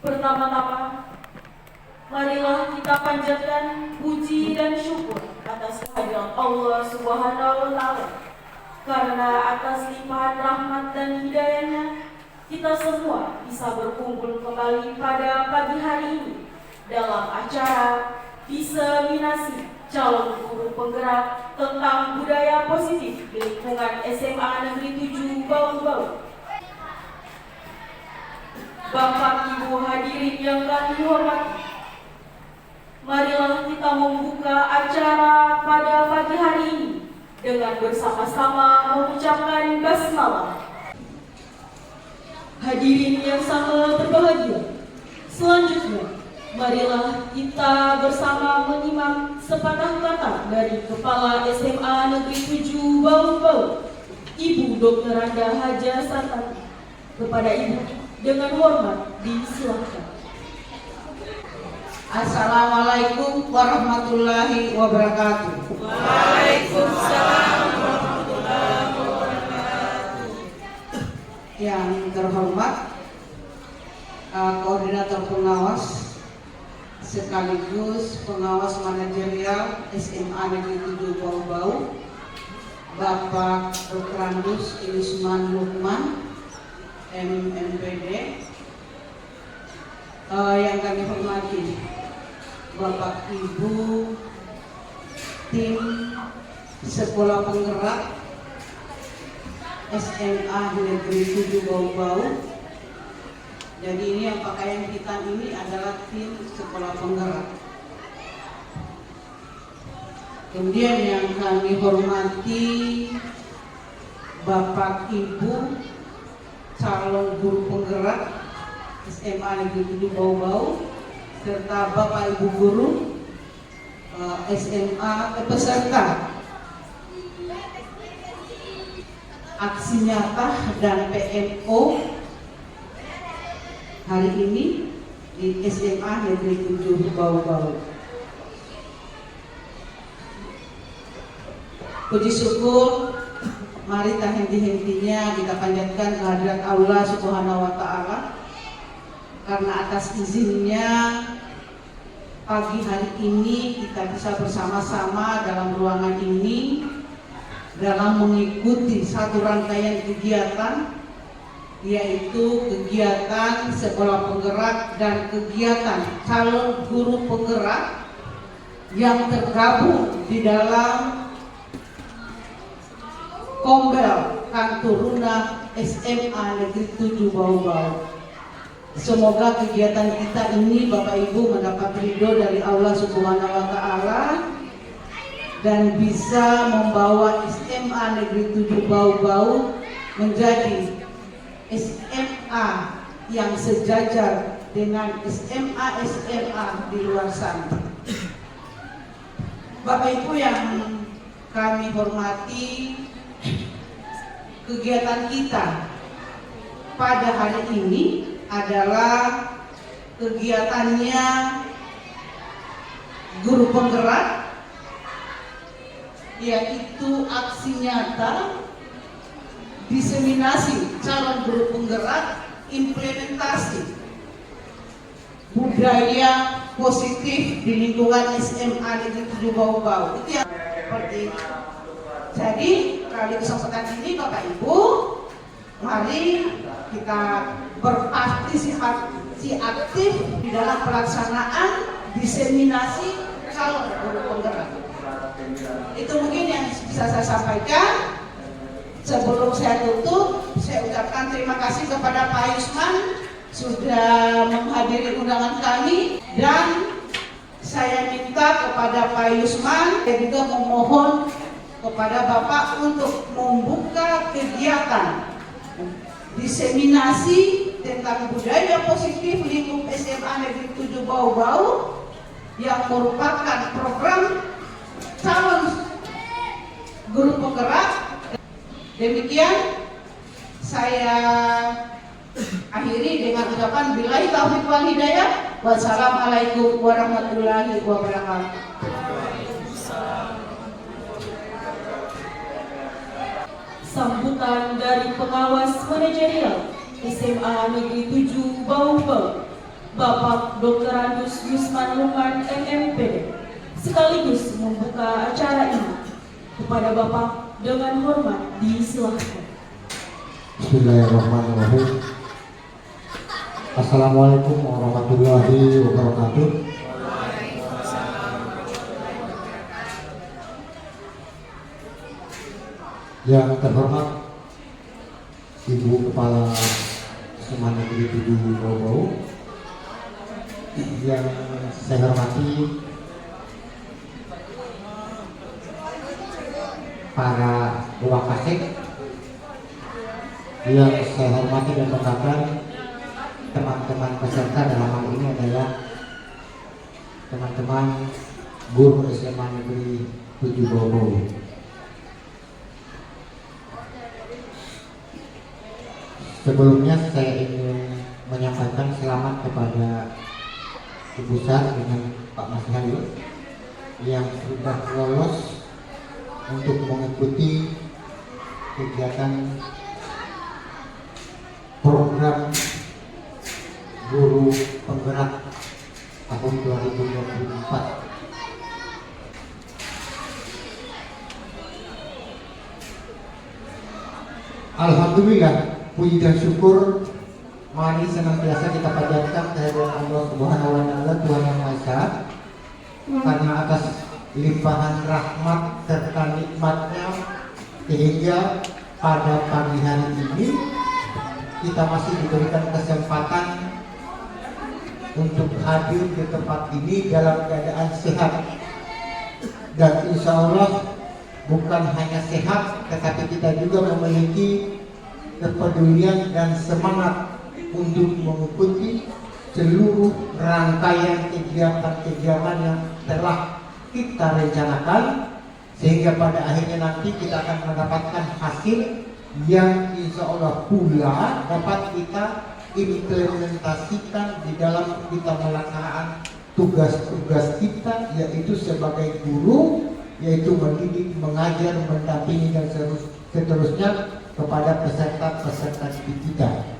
Pertama-tama, marilah kita panjatkan puji dan syukur atas kehadiran Allah Subhanahu wa Ta'ala, karena atas limpahan rahmat dan hidayahnya kita semua bisa berkumpul kembali pada pagi hari ini dalam acara diseminasi calon guru penggerak tentang budaya positif di lingkungan SMA Negeri 7 Bau-Bau. Bapak Ibu hadirin yang kami hormati, marilah kita membuka acara pada pagi hari ini dengan bersama-sama mengucapkan basmalah. Hadirin yang sangat berbahagia, selanjutnya marilah kita bersama menyimak sepatah kata dari Kepala SMA Negeri 7 Bau-Bau, Ibu Dr. Randa Haja Sartati. Kepada Ibu dengan hormat disilakan. Assalamualaikum warahmatullahi wabarakatuh. Waalaikumsalam warahmatullahi wabarakatuh. Yang terhormat Koordinator Pengawas sekaligus Pengawas Manajerial SMA Negeri 7 Bau-Bau, Bapak Dr. Randus Ilisman Lukman, MMPD, yang kami hormati Bapak Ibu tim Sekolah Penggerak SMA Negeri 7 Bau-Bau. Jadi ini yang pakaian hitam ini adalah tim Sekolah Penggerak. Kemudian yang kami hormati Bapak Ibu calon guru penggerak SMA Negeri 7 Bau-Bau serta Bapak Ibu guru SMA peserta aksi nyata dan PMO hari ini di SMA Negeri 7 Bau-Bau. Puji syukur, mari tak henti-hentinya kita panjatkan kehadirat Allah Subhanahu wa Ta'ala, karena atas izinnya pagi hari ini kita bisa bersama-sama dalam ruangan ini dalam mengikuti satu rangkaian kegiatan, yaitu kegiatan sekolah penggerak dan kegiatan calon guru penggerak yang tergabung di dalam Kombel Kanturuna SMA Negeri 7 Bau-Bau. Semoga kegiatan kita ini Bapak Ibu mendapat ridho dari Allah Subhanahu wa Ta'ala dan bisa membawa SMA Negeri 7 Bau-Bau menjadi SMA yang sejajar dengan SMA di luar sana. Bapak Ibu yang kami hormati, kegiatan kita pada hari ini adalah kegiatannya guru penggerak, yaitu aksi nyata diseminasi calon guru penggerak implementasi budaya positif di lingkungan SMA Negeri 7 Bau-Bau. Itu yang seperti itu. Jadi kali kesempatan ini Bapak Ibu, mari kita berpartisipasi aktif di dalam pelaksanaan diseminasi calon guru penggerak. Itu mungkin yang bisa saya sampaikan. Sebelum saya tutup, saya ucapkan terima kasih kepada Pak Yusman sudah menghadiri undangan kami, dan saya minta kepada Pak Yusman dan juga memohon kepada Bapak untuk membuka kegiatan diseminasi tentang budaya positif lingkup SMA Negeri 7 Bau-Bau yang merupakan program calon guru penggerak. Demikian saya akhiri dengan ucapan billahi taufiq wal hidayah. Wassalamualaikum warahmatullahi wabarakatuh. Sambutan dari pengawas manajerial SMA Negeri 7 Bau-Bau, Bapak Dr. Andus Yusman Luman MMPD, sekaligus membuka acara ini. Kepada Bapak dengan hormat disilahkan. Bismillahirrahmanirrahim. Assalamualaikum warahmatullahi wabarakatuh. Yang terhormat Ibu Kepala SMA Negeri 7 Bau-Bau, yang saya hormati para wakasek, yang saya hormati dan banggakan teman-teman peserta dalam hal ini adalah teman-teman guru SMA Negeri 7 Bau-Bau. Sebelumnya saya ingin menyampaikan selamat kepada Ibu Sar dengan Pak Mas Halil yang sudah lolos untuk mengikuti kegiatan program guru penggerak tahun 2024. Alhamdulillah, puji dan syukur mari senantiasa kita panjatkan kehadiran Allah Subhanahu wa taala, Tuhan Yang Maha Esa, karena atas limpahan rahmat serta nikmatnya sehingga pada pagi hari ini kita masih diberikan kesempatan untuk hadir di tempat ini dalam keadaan sehat, dan insya Allah bukan hanya sehat tetapi kita juga memiliki kepedulian dan semangat untuk mengikuti seluruh rangkaian kegiatan-kegiatan yang telah kita rencanakan, sehingga pada akhirnya nanti kita akan mendapatkan hasil yang insya Allah pula dapat kita implementasikan di dalam kita melaksanakan tugas-tugas kita, yaitu sebagai guru, yaitu mendidik, mengajar, mendampingi dan seterusnya kepada peserta-peserta didik kita.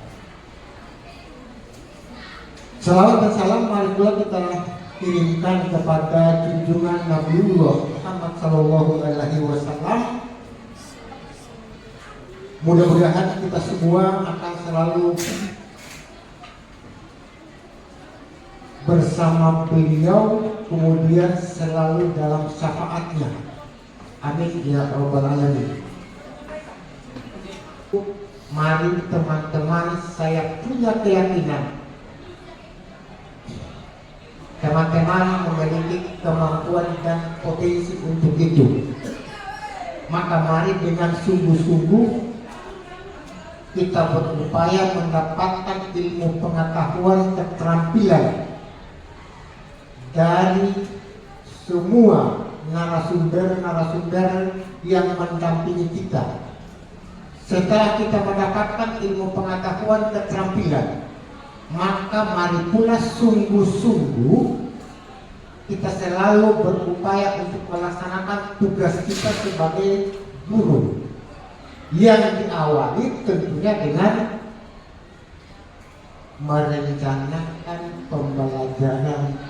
Salawat dan salam mari pula kita kirimkan kepada junjungan Nabiullah Muhammad Sallallahu Alaihi Wasallam. Mudah-mudahan kita semua akan selalu bersama beliau, kemudian selalu dalam syafaatnya. Amin ya rabbal alamin. Mari teman-teman, saya punya keyakinan teman-teman memiliki kemampuan dan potensi untuk itu. Maka mari dengan sungguh-sungguh kita berupaya mendapatkan ilmu pengetahuan, keterampilan dari semua narasumber-narasumber yang mendampingi kita. Setelah kita mendapatkan ilmu pengetahuan, keterampilan, maka mari pula sungguh-sungguh kita selalu berupaya untuk melaksanakan tugas kita sebagai guru, yang diawali tentunya dengan merencanakan pembelajaran.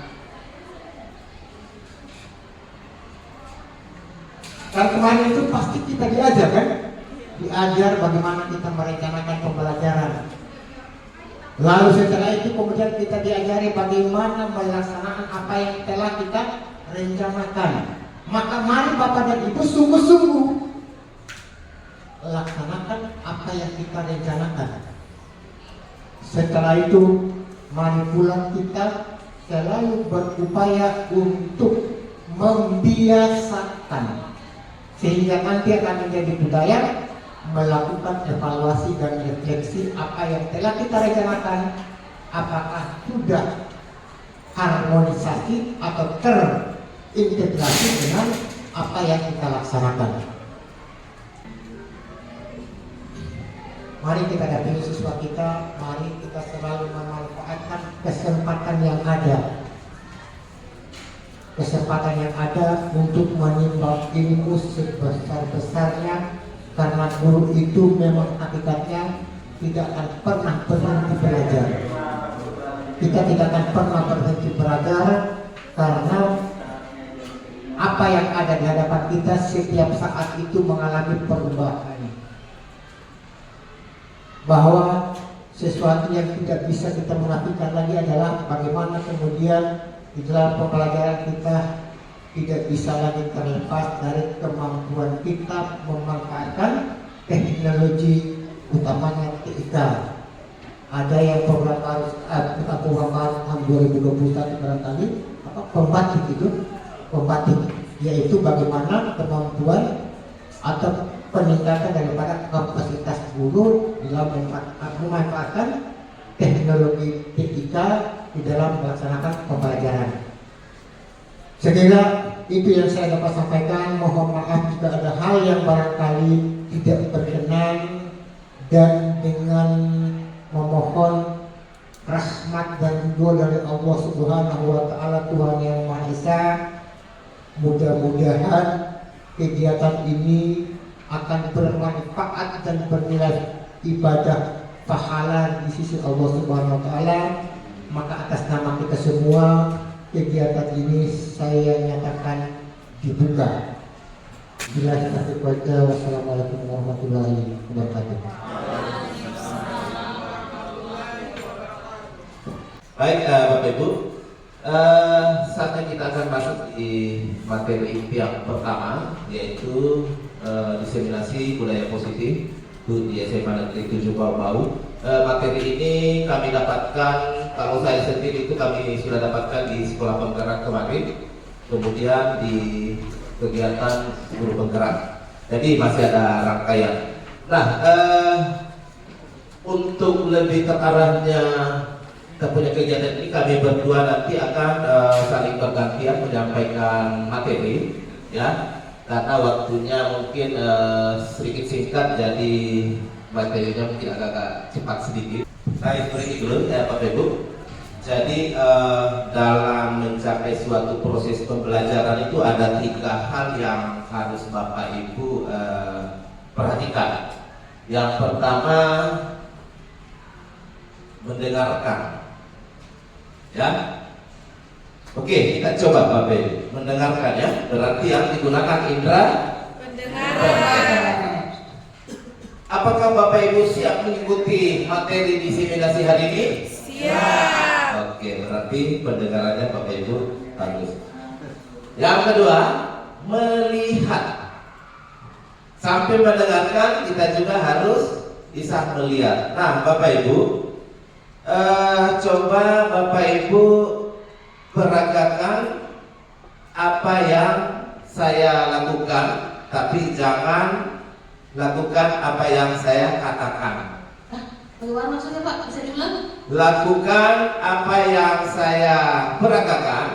Kan kemarin itu pasti kita diajar kan? Diajar bagaimana kita merencanakan pembelajaran. Lalu setelah itu kemudian kita diajari bagaimana melaksanakan apa yang telah kita rencanakan. Maka mari Bapak dan Ibu sungguh-sungguh laksanakan apa yang kita rencanakan. Setelah itu mari pula kita selalu berupaya untuk membiasakan, sehingga nanti akan menjadi budaya melakukan evaluasi dan refleksi apa yang telah kita rencanakan, apakah sudah harmonisasi atau terintegrasi dengan apa yang kita laksanakan. Mari kita dampingi siswa kita, mari kita selalu memanfaatkan kesempatan yang ada. Kesempatan yang ada untuk menimba ilmu sebesar-besarnya, karena guru itu memang hakikatnya tidak akan pernah berhenti belajar. kita tidak akan pernah berhenti belajar, karena apa yang ada di hadapan kita setiap saat itu mengalami perubahan. Bahwa sesuatu yang tidak bisa kita menafikan lagi adalah bagaimana kemudian di dalam pembelajaran kita tidak bisa lagi terlepas dari kemampuan kita memanfaatkan teknologi, utamanya TIK. Ada yang program baru tahun 2021 barangkali pembatik itu, yaitu bagaimana kemampuan atau peningkatan daripada kapasitas guru dalam memanfaatkan teknologi TIK di dalam melaksanakan pembelajaran. Sekira itu yang saya dapat sampaikan. Mohon maaf jika ada hal yang barangkali tidak berkenan, dan dengan memohon rahmat dan ridho dari Allah Subhanahu wa Ta'ala, Tuhan yang Maha Esa, mudah-mudahan kegiatan ini akan bermanfaat dan bernilai ibadah pahala di sisi Allah Subhanahu wa Ta'ala. Maka atas nama kita semua, kegiatan ini saya nyatakan dibuka. Bila kita baca, wassalamualaikum warahmatullahi wabarakatuh. Baik, Bapak Ibu, saatnya kita akan masuk di materi inti yang pertama, yaitu diseminasi budaya positif di SMA Negeri 7 Bau. Materi ini kami dapatkan, kalau saya sendiri itu kami sudah dapatkan di sekolah penggerak kemarin, kemudian di kegiatan guru penggerak. Jadi masih ada rangkaian. Nah, untuk lebih terarahnya kita punya kegiatan ini, kami berdua nanti akan saling bergantian menyampaikan materi, ya, karena waktunya mungkin sedikit singkat, jadi materinya mungkin agak cepat sedikit. Saya beri dulu ya Bapak Ibu. Jadi dalam mencapai suatu proses pembelajaran itu ada 3 hal yang harus Bapak Ibu perhatikan. Yang pertama, mendengarkan. Ya, oke, kita coba Bapak Ibu mendengarkan ya. Berarti yang digunakan indera pendengaran. Apakah Bapak Ibu siap mengikuti materi diseminasi hari ini? Siap. Oke, berarti pendengarannya Bapak Ibu bagus. Yang kedua, melihat. Sampai mendengarkan, kita juga harus bisa melihat. Nah, Bapak Ibu, coba Bapak Ibu peragakan apa yang saya lakukan, tapi jangan lakukan apa yang saya katakan. Bagaimana maksudnya Pak? Bisa diulang? Lakukan apa yang saya peragakan,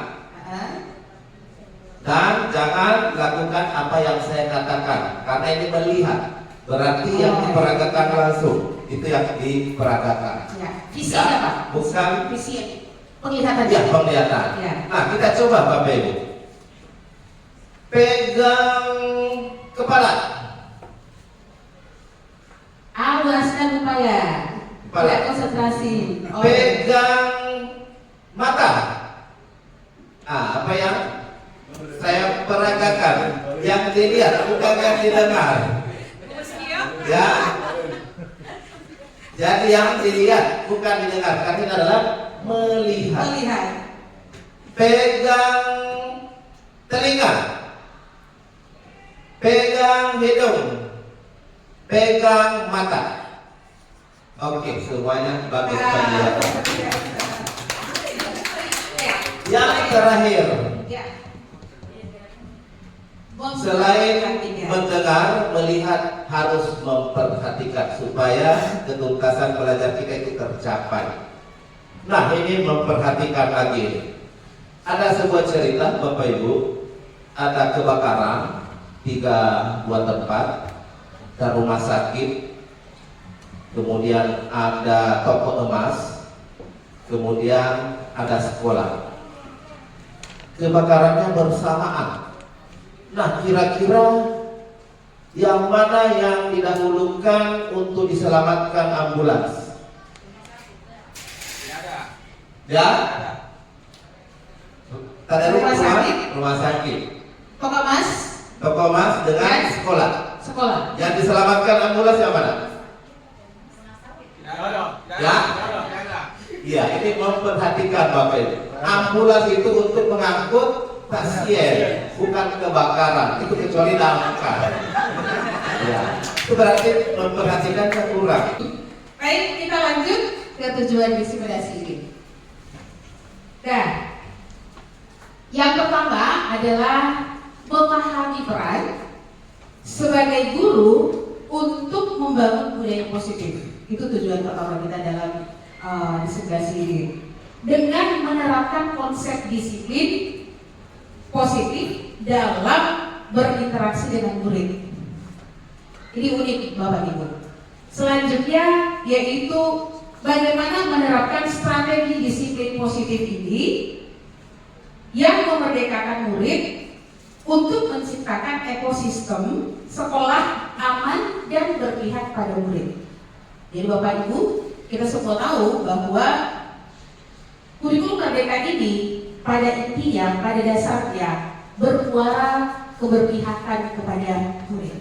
dan jangan lakukan apa yang saya katakan. Karena ini melihat, berarti yang diperagakan langsung itu yang diperagakan. Ya, visi ya, Pak? Bukan visi penglihatan. Ya, penglihatan. Ya. Nah, kita coba Bapak Ibu. Pegang kepala. Awas dan upaya. Kepala. Konsentrasi. Pegang mata. Apa yang saya peragakan? Yang dilihat, bukan yang didengar. Ya. Jadi yang dilihat bukan didengar, karena ini adalah melihat. Pegang telinga. Pegang hidung. Pegang mata. Oke, semuanya bagus penglihatan. Yang terakhir, selain mendengar, melihat, harus memperhatikan supaya ketuntasan belajar kita itu tercapai. Nah, ini memperhatikan lagi. Ada sebuah cerita Bapak Ibu, ada kebakaran 3 buah tempat, ada rumah sakit, kemudian ada toko emas, kemudian ada sekolah. Kebakarannya bersamaan. Nah, kira-kira yang mana yang didahulukan untuk diselamatkan ambulans? Ya. Tadarus Rumah sakit. rumah sakit. Toko emas, Toko emas dengan Ya. sekolah. sekolah. Yang diselamatkan ambulans yang mana? Ya? Iya, ini memperhatikan Bapak Ibu. Ambulans itu untuk mengangkut pasien, bukan kebakaran. Itu kecuali damkar. Ya, itu berarti memperhatikan kurang. Baik, kita lanjut ke tujuan disimulasi ini. Nah, yang pertama adalah memahami peran sebagai guru untuk membangun budaya positif. Itu tujuan pertama kita dalam disimulasi ini. Dengan menerapkan konsep disiplin positif dalam berinteraksi dengan murid. Ini unik Bapak Ibu. Selanjutnya yaitu bagaimana menerapkan strategi disiplin positif ini yang memerdekakan murid untuk menciptakan ekosistem sekolah aman dan berpihak pada murid. Jadi Bapak Ibu, kita semua tahu bahwa kurikulum merdeka ini pada intinya, pada dasarnya bermuara keberpihakan kepada murid.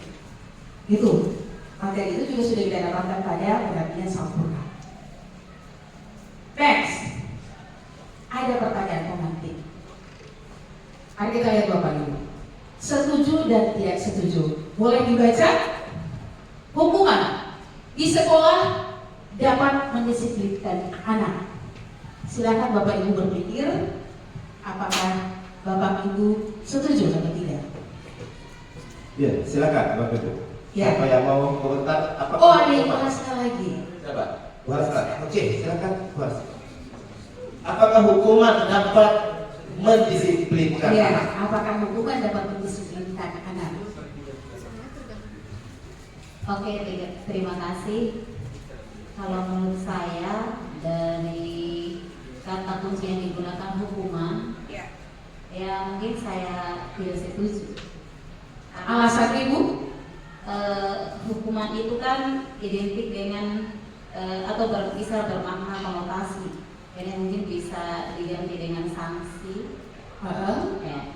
Itu materi itu juga sudah kita dapatkan pada pendampingan sempurna. Next, ada pertanyaan pemantik. Mari kita lihat Bapak Ibu. Setuju dan tidak setuju. Boleh dibaca? Hukuman di sekolah dapat mendisiplinkan anak. Silakan Bapak Ibu berpikir apakah Bapak Ibu setuju atau tidak. Ya, silakan Bapak Ibu. Ya. Siapa yang mau komentar? Apa? Oh, ada yang mau sekali lagi. Siapa? Bu Hasra. Oke, silakan Bu Hasra. Apakah hukuman dapat mendisiplinkan Ya, anak? apakah hukuman dapat mendisiplinkan anak? Oke, terima kasih. Kalau menurut saya dari kata kunci yang digunakan hukuman, ya mungkin saya tidak setuju. Alasan Ibu? Hukuman itu kan identik dengan atau bisa bermakna konotasi. Jadi mungkin bisa diganti dengan sanksi. Ya.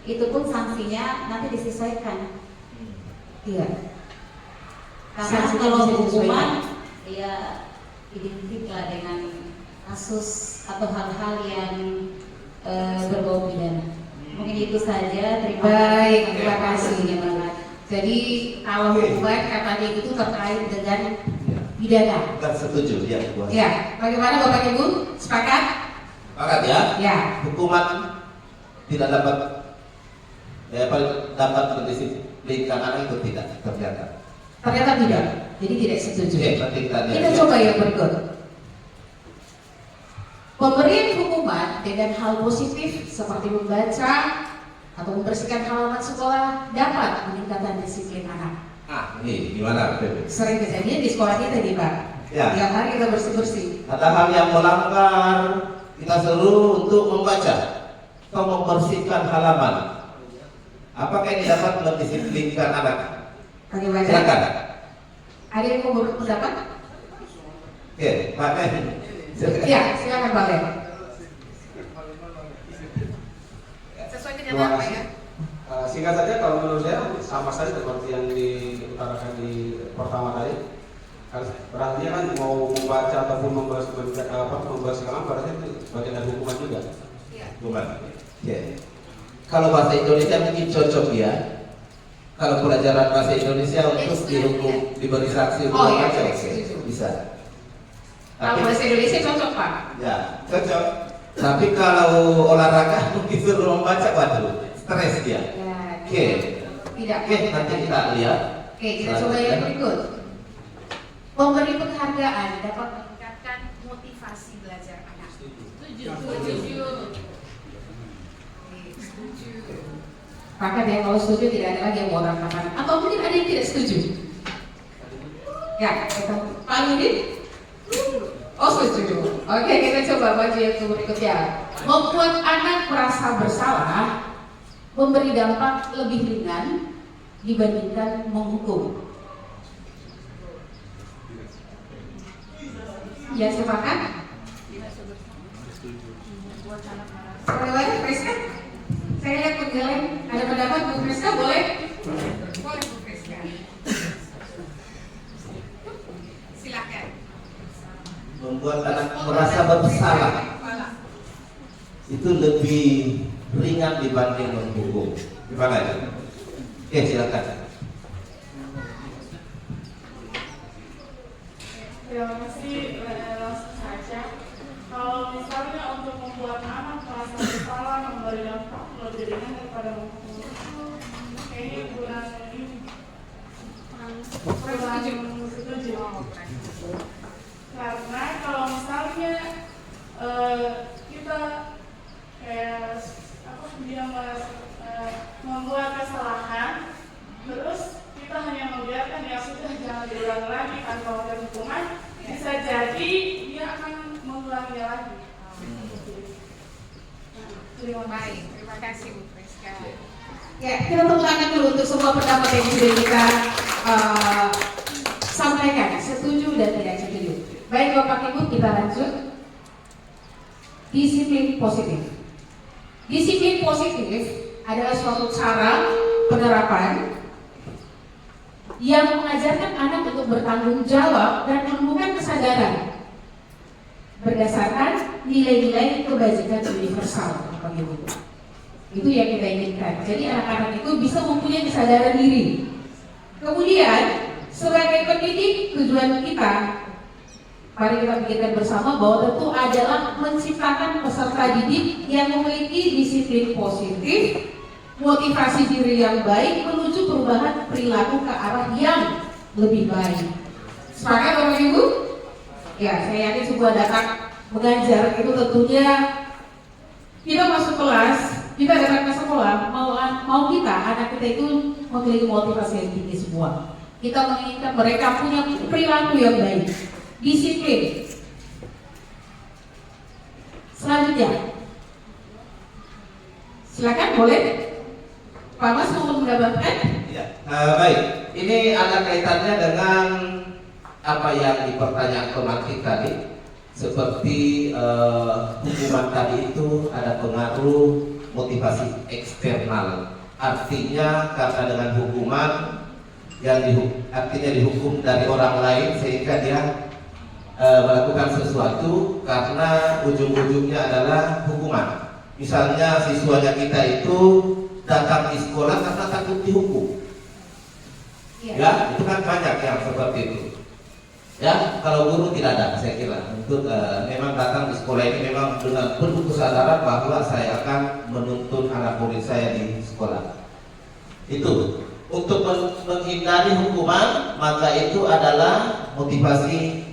Itu pun sanksinya nanti disesuaikan. Iya. Karena Sanksinya kalau bisa disesuaikan. hukuman ya identik lah dengan kasus atau hal-hal yang berbau pidana. Mungkin itu saja. Terima Baik, kasih. terima kasih. Jadi kalau hukuman katanya itu terkait dengan pidana. Kita setuju ya, Bu Hasra. Ya, bagaimana Bapak Ibu? Sepakat? Sepakat ya? Ya. Hukuman tidak dapat dapat mendisiplinkan anak itu tidak ternyata. Ternyata tidak. Jadi tidak setuju. Oke, nanti kita lihat. Kita coba yang berikut. Pemberian hukuman dengan hal positif seperti membaca atau membersihkan halaman sekolah dapat meningkatkan disiplin anak. Ini gimana, Beb? Sering kejadian di sekolah kita nih Pak. Ya. Tiap hari kita bersih-bersih. Ada hal yang melanggar, kita suruh untuk membaca atau membersihkan halaman. Apakah ini dapat mendisiplinkan anak? Bagaimana? Silakan. Ada yang mau berpendapat? Oke, Pak Nen. Silakan. Ya, silakan Pak Len. Sesuai kenyataan Pak ya. Singkat saja kalau menurut saya sama saja seperti yang diutarakan di pertama tadi. Berarti kan mau membaca ataupun membersihkan berarti itu bagian dari hukuman juga. Hukuman. Oke. Kalau bahasa Indonesia mungkin cocok ya. Kalau pelajaran bahasa Indonesia untuk dihukum, diberi sanksi Oh, hukuman iya, aja, oke, setuju. bisa. Kalau Tapi bahasa Indonesia cocok Pak. ya cocok. Tapi kalau olahraga mungkin suruh membaca, waduh, stres dia. Ya, Oke. Tidak. Oke, nanti kita lihat. Oke, kita coba yang berikut. Memberi penghargaan dapat meningkatkan motivasi belajar anak. Setuju. Maka dia kalau setuju tidak ada lagi yang mau orang katakan. Atau mungkin ada yang tidak setuju. Ya, kita Pak Yudin. Oh setuju. Oke, kita coba baju yang berikutnya. Membuat anak merasa bersalah memberi dampak lebih ringan dibandingkan menghukum. Ya, sepakat? Boleh Bu Friska? Saya lihat penilaian ada pendapat Bu Friska, boleh? Boleh Bu Friska. Silakan. Membuat anak merasa bersalah itu lebih ringan dibanding menghukum. Gimana ya? Oke, silakan. Terima kasih, langsung saja. Kalau misalnya untuk membuat anak merasa bersalah memberi dampak lebih ringan daripada menghukum itu, kayaknya kurang setuju. Karena kalau misalnya kita kayak apa dia membuat kesalahan, terus kita hanya membiarkan ya sudah jangan diulangi lagi tanpa ada hukuman, bisa jadi dia akan mengulanginya lagi. Terima kasih Bu Friska. Ya, kita tepuk tangan dulu untuk semua pendapat yang sudah kita sampaikan, setuju dan tidak setuju. Baik Bapak Ibu, kita lanjut. Disiplin positif. Disiplin positif adalah suatu cara penerapan yang mengajarkan anak untuk bertanggung jawab dan menumbuhkan kesadaran berdasarkan nilai-nilai kebajikan universal. Itu yang kita inginkan. Jadi anak-anak itu bisa mempunyai kesadaran diri. Kemudian sebagai pendidik, tujuan kita, mari kita pikirkan bersama bahwa tentu adalah menciptakan peserta didik yang memiliki disiplin positif, motivasi diri yang baik menuju perubahan perilaku ke arah yang lebih baik. Sepakat Bapak Ibu? Ya, saya yakin sebuah datang mengajar itu tentunya kita masuk kelas, kita datang ke sekolah, mau kita, anak kita itu memiliki motivasi yang tinggi semua. Kita menginginkan mereka punya perilaku yang baik, disiplin. Selanjutnya, silakan boleh. Pak Mas mau menambahkan? Ya, baik. Ini ada kaitannya dengan apa yang dipertanyakan kemarin tadi, seperti hukuman tadi itu ada pengaruh motivasi eksternal. Artinya karena dengan hukuman yang artinya dihukum dari orang lain sehingga dia melakukan sesuatu karena ujung-ujungnya adalah hukuman. Misalnya siswanya kita itu datang di sekolah karena takut dihukum. Ya, itu kan banyak yang seperti itu. Ya, kalau guru tidak ada, saya kira untuk memang datang di sekolah ini memang dengan penuh kesadaran bahwa saya akan menuntun anak murid saya di sekolah. Itu untuk menghindari hukuman, maka itu adalah motivasi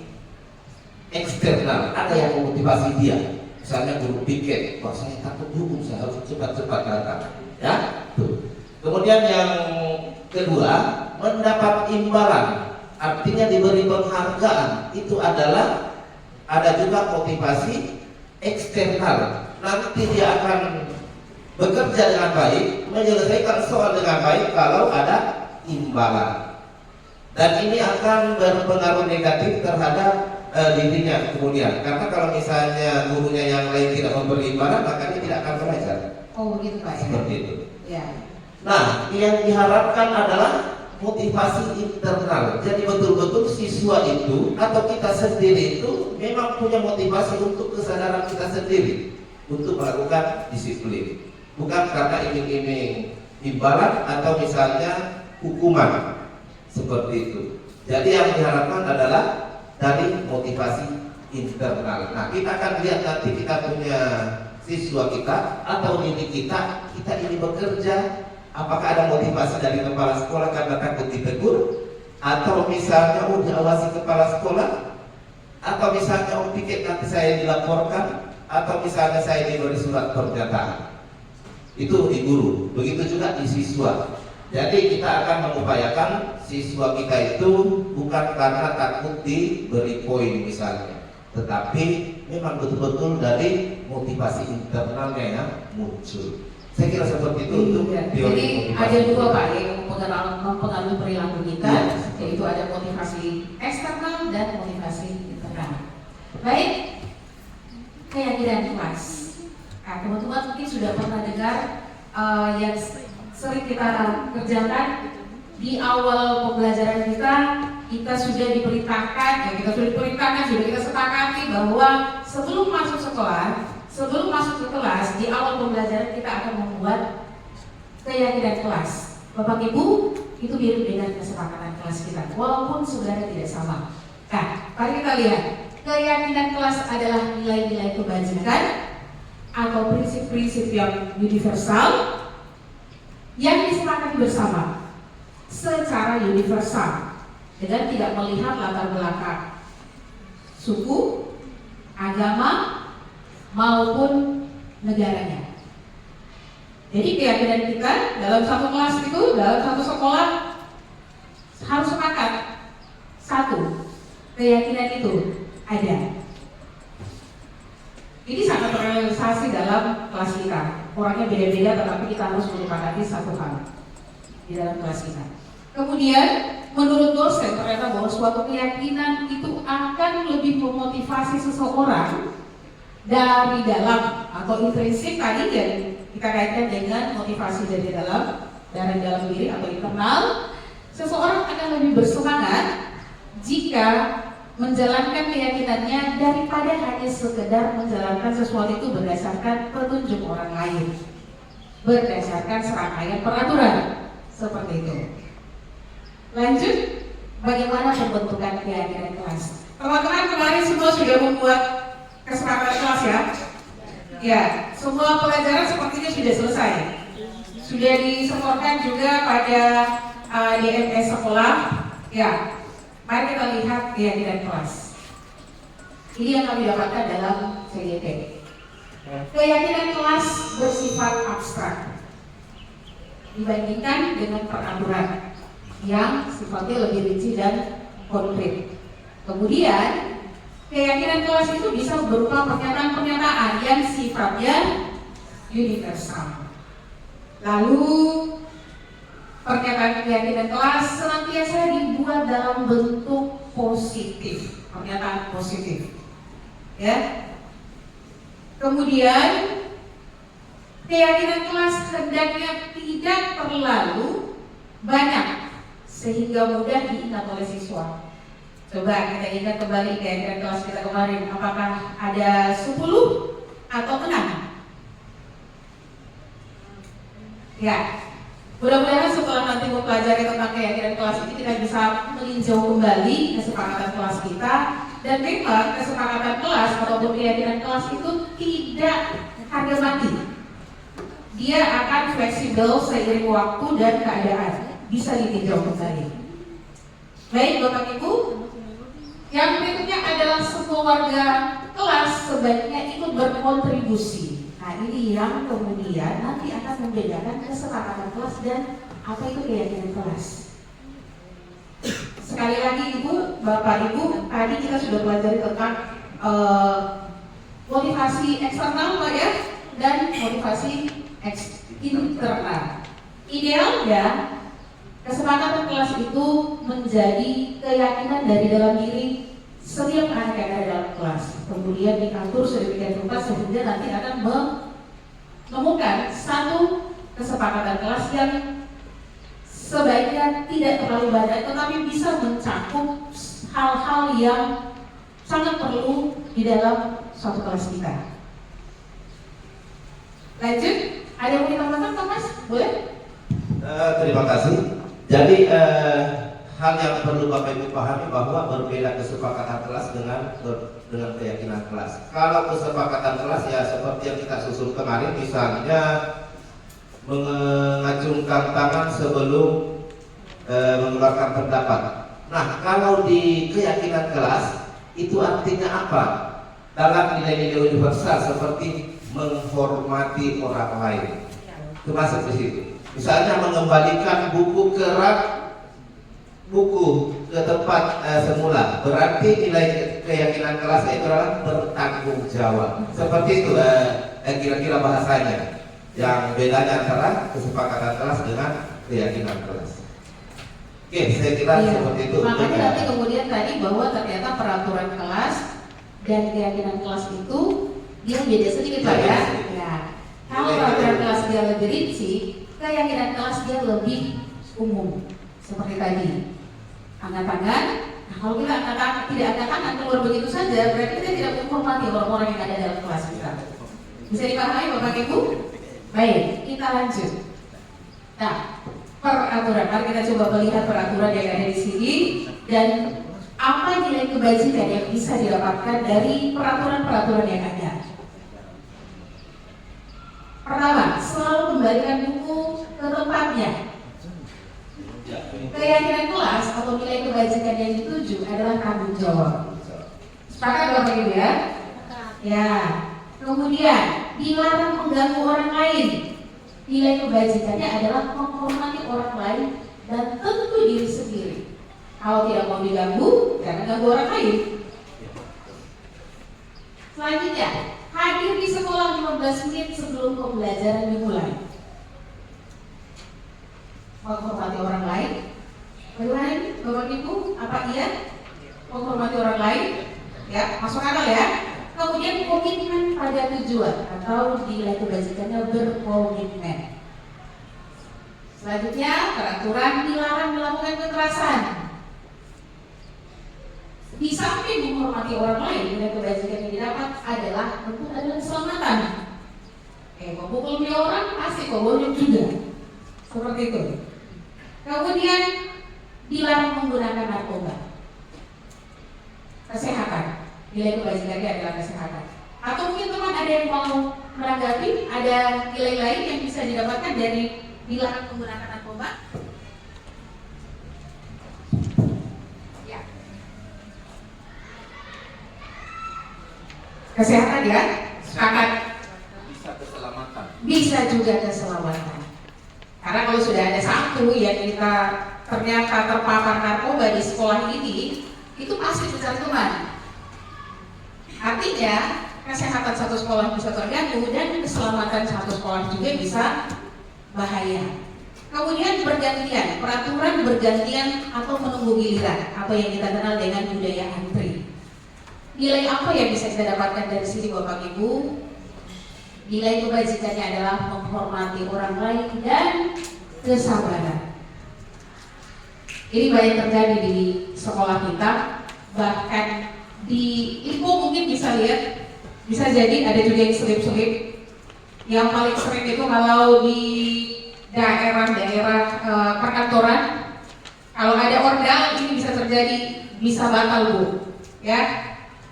eksternal. Ada yang memotivasi dia. Misalnya guru piket, wah saya takut dihukum, saya harus cepat-cepat datang. Ya, tuh. Kemudian yang kedua, mendapat imbalan. Artinya diberi penghargaan, itu adalah ada juga motivasi eksternal. Nanti dia akan bekerja dengan baik, menyelesaikan soal dengan baik kalau ada imbalan. Dan ini akan berpengaruh negatif terhadap dirinya kemudian. Karena kalau misalnya gurunya yang lain tidak memberi imbalan, maka dia tidak akan belajar. Oh begitu Pak. Seperti itu. Ya. Nah, yang diharapkan adalah motivasi internal. Jadi betul-betul siswa itu atau kita sendiri itu memang punya motivasi untuk kesadaran kita sendiri untuk melakukan disiplin. Bukan karena iming-iming imbalan atau misalnya hukuman seperti itu. Jadi yang diharapkan adalah dari motivasi internal. Nah, kita akan lihat nanti kita punya siswa kita atau didik kita ini bekerja. Apakah ada motivasi dari kepala sekolah karena takut ditegur, atau misalnya diawasi kepala sekolah, atau misalnya piket nanti saya dilaporkan, atau misalnya saya diberi surat pernyataan. Itu di guru, begitu juga di siswa. Jadi kita akan mengupayakan siswa kita itu bukan karena takut diberi poin misalnya, tetapi memang betul-betul dari motivasi internalnya yang muncul. Saya kira seperti itu untuk jadi ada dua Pak yang mempengaruhi perilaku kita, yaitu ada motivasi eksternal dan motivasi internal. Baik, keyakinan kelas. Nah, teman-teman mungkin sudah pernah dengar yang sering kita kerjakan di awal pembelajaran kita sudah diperintahkan, sudah kita sepakati bahwa sebelum masuk sekolah, sebelum masuk ke kelas, di awal pembelajaran kita akan membuat keyakinan kelas. Bapak Ibu, itu mirip dengan kesepakatan kelas kita, walaupun sebenarnya tidak sama. Nah, mari kita lihat, keyakinan kelas adalah nilai-nilai kebajikan atau prinsip-prinsip yang universal yang disepakati bersama secara universal dengan tidak melihat latar belakang suku, agama maupun negaranya. Jadi keyakinan kita dalam satu kelas itu, dalam satu sekolah harus sepakat. Satu, keyakinan itu ada. Ini sangat terrealisasi dalam kelas kita. Orangnya beda-beda, tetapi kita harus menyepakati satu hal di dalam kelas kita. Kemudian, menurut dosen ternyata bahwa suatu keyakinan itu akan lebih memotivasi seseorang dari dalam atau intrinsik tadi yang kita kaitkan dengan motivasi dari dalam diri atau internal. Seseorang akan lebih bersemangat jika menjalankan keyakinannya daripada hanya sekedar menjalankan sesuatu itu berdasarkan petunjuk orang lain, berdasarkan serangkaian peraturan seperti itu. Lanjut, bagaimana pembentukan keyakinan kelas? Teman-teman kemarin semua sudah membuat kesepakatan kelas ya? Ya, semua pelajaran sepertinya sudah selesai. Sudah disemprotkan juga pada DMS sekolah. Ya, mari kita lihat keyakinan kelas. Ini yang kami dapatkan dalam CGT. Keyakinan kelas bersifat abstrak dibandingkan dengan peraturan yang sifatnya lebih rinci dan konkret. Kemudian keyakinan kelas itu bisa berupa pernyataan-pernyataan yang sifatnya universal. Lalu pernyataan keyakinan kelas senantiasa dibuat dalam bentuk positif, pernyataan positif. Ya. Kemudian keyakinan kelas hendaknya tidak terlalu banyak sehingga mudah diingat oleh siswa. Coba kita ingat kembali keyakinan kelas kita kemarin, apakah ada 10 atau 6? Ya, mudah-mudahan setelah nanti mempelajari tentang keyakinan kelas ini kita bisa meninjau kembali kesepakatan kelas kita. Dan memang kesepakatan kelas ataupun keyakinan kelas itu tidak harga mati. Dia akan fleksibel seiring waktu dan keadaan, bisa ditinjau kembali. Baik Bapak Ibu, yang berikutnya adalah semua warga kelas sebaiknya ikut berkontribusi. Nah ini yang kemudian nanti akan membedakan kesepakatan kelas dan apa itu keyakinan kelas. Sekali lagi Ibu, Bapak Ibu, tadi kita sudah pelajari tentang motivasi eksternal Pak ya, dan motivasi internal. Idealnya kesepakatan kelas itu menjadi keyakinan dari dalam diri setiap anak yang ada dalam kelas. Kemudian diatur sedemikian rupa sehingga nanti akan menemukan satu kesepakatan kelas yang sebaiknya tidak terlalu banyak, tetapi bisa mencakup hal-hal yang sangat perlu di dalam suatu kelas kita. Lanjut, ada yang mau ditambahkan Pak Mas? Boleh? Terima kasih. Jadi hal yang perlu Bapak Ibu pahami bahwa berbeda kesepakatan kelas dengan keyakinan kelas. Kalau kesepakatan kelas ya seperti yang kita susun kemarin, misalnya mengacungkan tangan sebelum mengeluarkan pendapat. Nah, kalau di keyakinan kelas itu artinya apa? Dalam nilai-nilai universal seperti menghormati orang lain, termasuk di situ. Misalnya mengembalikan buku ke tempat semula, berarti nilai keyakinan kelas itu adalah bertanggung jawab. Seperti itu kira-kira bahasanya. Yang bedanya antara kesepakatan kelas dengan keyakinan kelas. Oke, saya kira seperti itu. Makanya nanti kemudian tadi bahwa ternyata peraturan kelas dan keyakinan kelas itu dia beda sedikit Pak ya. Ya. Kalau peraturan kelas dia lebih rinci, keyakinan kelas dia lebih umum. Seperti tadi, angkat tangan. Nah, kalau kita tidak angkat tangan keluar begitu saja, berarti kita tidak menghormati orang-orang yang ada dalam kelas kita. Bisa dipahami Bapak Ibu? Baik, kita lanjut. Nah, peraturan, mari kita coba melihat peraturan yang ada di sini dan apa nilai kebajikan yang bisa didapatkan dari peraturan-peraturan yang ada. Pertama, selalu kembalikan buku ke tempatnya. Keyakinan kelas atau nilai kebajikan yang dituju adalah tanggung jawab. Sepakat Bapak Ibu ya? Ya. Kemudian, dilarang mengganggu orang lain. Nilai kebajikannya adalah menghormati orang lain dan tentu diri sendiri. Kalau tidak mau diganggu, jangan ganggu orang lain. Selanjutnya, hadir di sekolah 15 menit sebelum pembelajaran dimulai. Menghormati orang lain. Bagaimana Bapak Ibu? Apa iya? Menghormati orang lain? Ya, masuk akal ya. Kemudian komitmen pada tujuan atau nilai kebajikannya berkomitmen. Selanjutnya, peraturan dilarang melakukan kekerasan. Di samping menghormati orang lain, nilai kebajikan yang didapat adalah tentu adalah keselamatan. Memukul orang pasti kemudian juga. Seperti itu. Kemudian dilarang menggunakan narkoba. Kesehatan. Nilai kebajikannya adalah kesehatan. Atau mungkin teman ada yang mau menanggapi, ada nilai lain yang bisa didapatkan dari dilarang menggunakan narkoba? Ya. Kesehatan ya, sepakat. Bisa keselamatan. Bisa juga keselamatan. Karena kalau sudah ada satu yang kita ternyata terpapar narkoba di sekolah ini, itu pasti kecantuman. Artinya kesehatan satu sekolah bisa terganggu dan keselamatan satu sekolah juga bisa bahaya. Kemudian bergantian, peraturan bergantian atau menunggu giliran, apa yang kita kenal dengan budaya antri. Nilai apa yang bisa kita dapatkan dari sini Bapak Ibu? Nilai kebajikannya adalah menghormati orang lain dan kesabaran. Ini banyak terjadi di sekolah kita, bahkan di info mungkin bisa lihat, bisa jadi ada juga yang selip-selip. Yang paling sering itu kalau di daerah-daerah perkantoran, kalau ada ordal ini bisa terjadi, bisa batal Bu. Ya,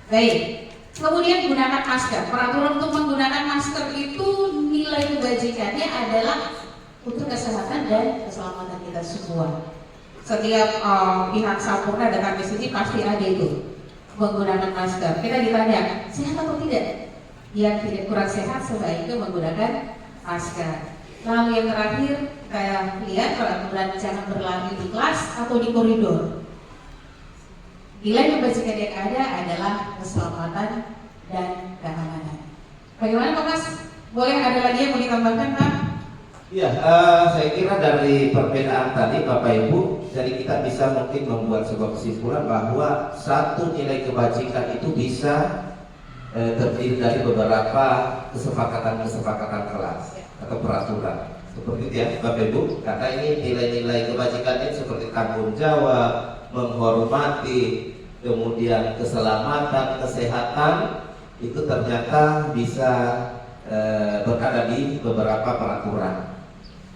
baik. Kemudian gunakan masker. Peraturan untuk menggunakan masker itu nilai kebajikannya adalah untuk kesehatan dan keselamatan kita semua. Setiap pihak Sampurna datang di sini pasti ada itu menggunakan masker. Kita ditanya sehat atau tidak? Yang tidak kurang sehat sebaiknya menggunakan masker. Lalu yang terakhir kita lihat peraturan jangan berlari di kelas atau di koridor. Nilai kebajikan yang ada adalah keselamatan dan keamanan. Bagaimana Pak Mas? Boleh ada lagi yang mau ditambahkan Pak? Iya, saya kira dari perbedaan tadi Bapak Ibu, jadi kita bisa mungkin membuat sebuah kesimpulan bahwa satu nilai kebajikan itu bisa terdiri dari beberapa kesepakatan kelas atau peraturan. Seperti itu ya Bapak Ibu, karena ini nilai-nilai kebajikannya seperti tanggung jawab, menghormati, kemudian keselamatan, kesehatan, itu ternyata bisa berada di beberapa peraturan.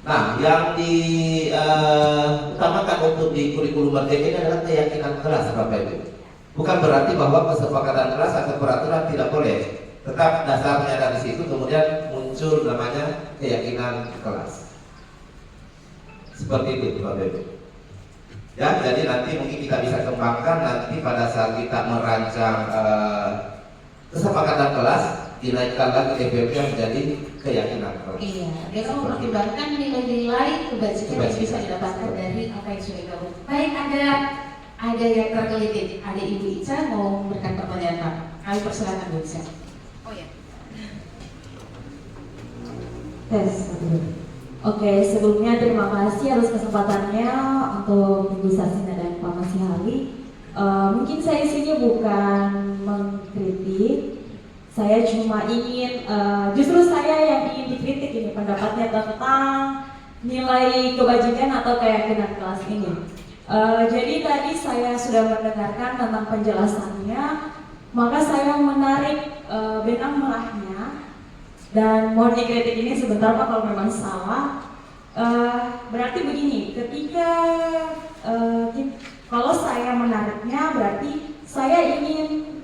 Nah, yang diutamakan untuk di kurikulum merdeka ini adalah keyakinan kelas Bapak Ibu. Bukan berarti bahwa kesepakatan kelas atau peraturan tidak boleh. Tetap dasarnya dari situ kemudian muncul namanya keyakinan kelas. Seperti itu Bapak Ibu. Ya, jadi nanti mungkin kita bisa kembangkan nanti pada saat kita merancang kesepakatan kelas, dinaikkan lagi levelnya menjadi keyakinan kelas. Iya, dia kalau mempertimbangkan nilai-nilai kebajikan yang bisa didapatkan dari apa yang sudah kamu. Baik, ada yang tergelitik, ada Ibu Ica mau memberikan pertanyaan Pak. Kami persilakan Bu Ica. Oh ya. Tes. Oke, sebelumnya terima kasih atas kesempatannya untuk Ibu Sasina dan Pak Masihali. Mungkin saya isinya bukan mengkritik, Saya cuma ingin, justru saya yang ingin dikritik ini pendapatnya tentang nilai kebajikan atau keyakinan kelas ini. Jadi tadi saya sudah mendengarkan tentang penjelasannya, maka saya menarik benang merahnya dan mohon dikritik ini sebentar Pak kalau memang salah. Berarti begini, ketika kalau saya menariknya berarti saya ingin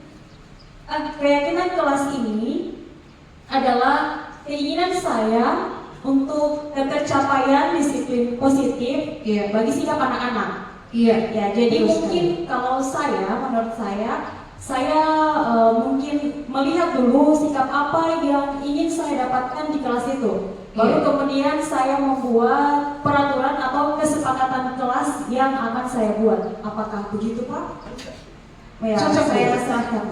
keyakinan kelas ini adalah keinginan saya untuk tercapaian disiplin positif Iya. bagi sikap anak-anak. Iya. Ya, jadi Terus mungkin kalau menurut saya mungkin melihat dulu sikap apa yang ingin saya dapatkan di kelas itu. Baru Iya. kemudian saya membuat peraturan atau kesepakatan kelas yang akan saya buat. Apakah begitu Pak? Ya, Cocok, saya Bu. serahkan.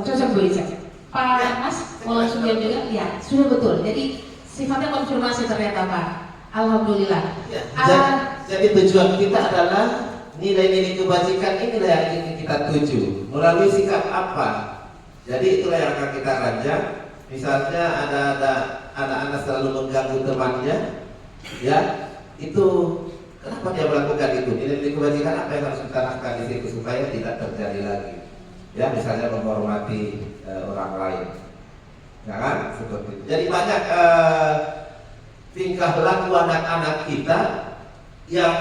Cocok Bu Ica. Pak Mas mau langsung jawab juga? Ya, sudah betul. Jadi sifatnya konfirmasi ternyata Pak. Alhamdulillah. Ya, Ah, jadi tujuan kita adalah nilai-nilai kebajikan inilah yang ingin kita tuju melalui sikap apa. Jadi itulah yang akan kita rancang. Misalnya ada anak-anak selalu mengganggu temannya, ya itu kenapa dia melakukan itu? Nilai-nilai kebajikan apa yang harus kita tanamkan di situ supaya tidak terjadi lagi. Ya misalnya menghormati orang lain, ya kan? Seperti itu. Jadi banyak tingkah laku anak-anak kita yang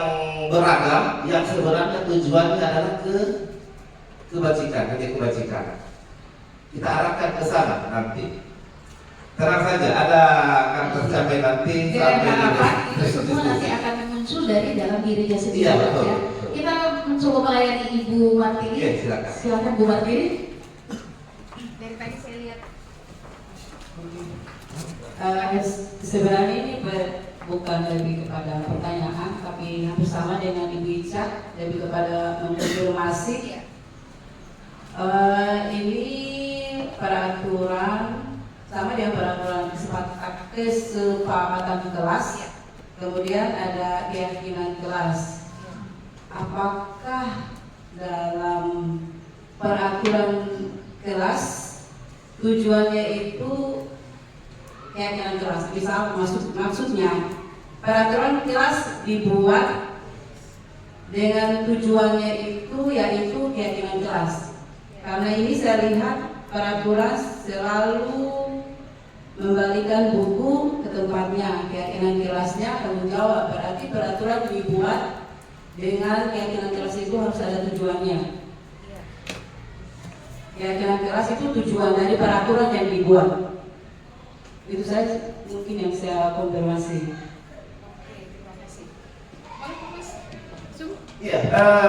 beragam, yang sebenarnya tujuannya adalah kebajikan, kebajikan. Kita arahkan ke sana nanti. Tenang saja, ada akan tercapai nanti dan sampai harapan itu di semua nanti akan muncul dari dalam dirinya sendiri. Iya, betul, Ya. betul. Kita mencoba melayani Ibu Martini. Oke, silakan. Silakan Bu Martini. Dari tadi saya lihat Sebenarnya ini bukan lebih kepada pertanyaan, tapi hampir sama dengan Ibu Ica, lebih kepada mengkonfirmasi. Ini peraturan sama dengan peraturan kesepakatan kelas, kemudian ada keyakinan kelas. Apakah dalam peraturan kelas tujuannya itu keyakinan kelas? Misal maksudnya peraturan kelas dibuat dengan tujuannya itu yaitu keyakinan kelas. Karena ini saya lihat peraturan selalu membalikan buku ke tempatnya, keyakinan kelasnya tanggung jawab. Berarti peraturan dibuat dengan keyakinan kelas itu harus ada tujuannya. Keyakinan kelas itu tujuan dari peraturan yang dibuat. Itu saja mungkin yang saya konfirmasi. Iya,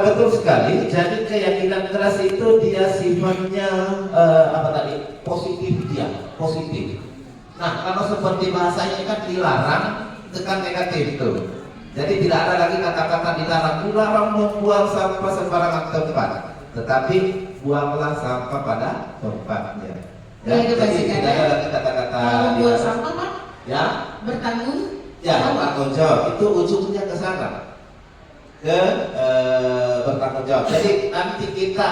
betul sekali. Jadi keyakinan keras itu dia sifatnya positif dia, positif. Nah, kalau seperti bahasanya kan dilarang, itu kan negatif tuh. Jadi tidak ada lagi kata-kata dilarang membuang sampah sembarangan tempat, tetapi buanglah sampah pada tempatnya. Ya, itu jadi basic tidak ada lagi kata-kata Kalau buat dilarang. sampah Pak, Ya, bertanggung ya bertanggung jawab itu ujungnya ke sana, bertanggung jawab. Jadi nanti kita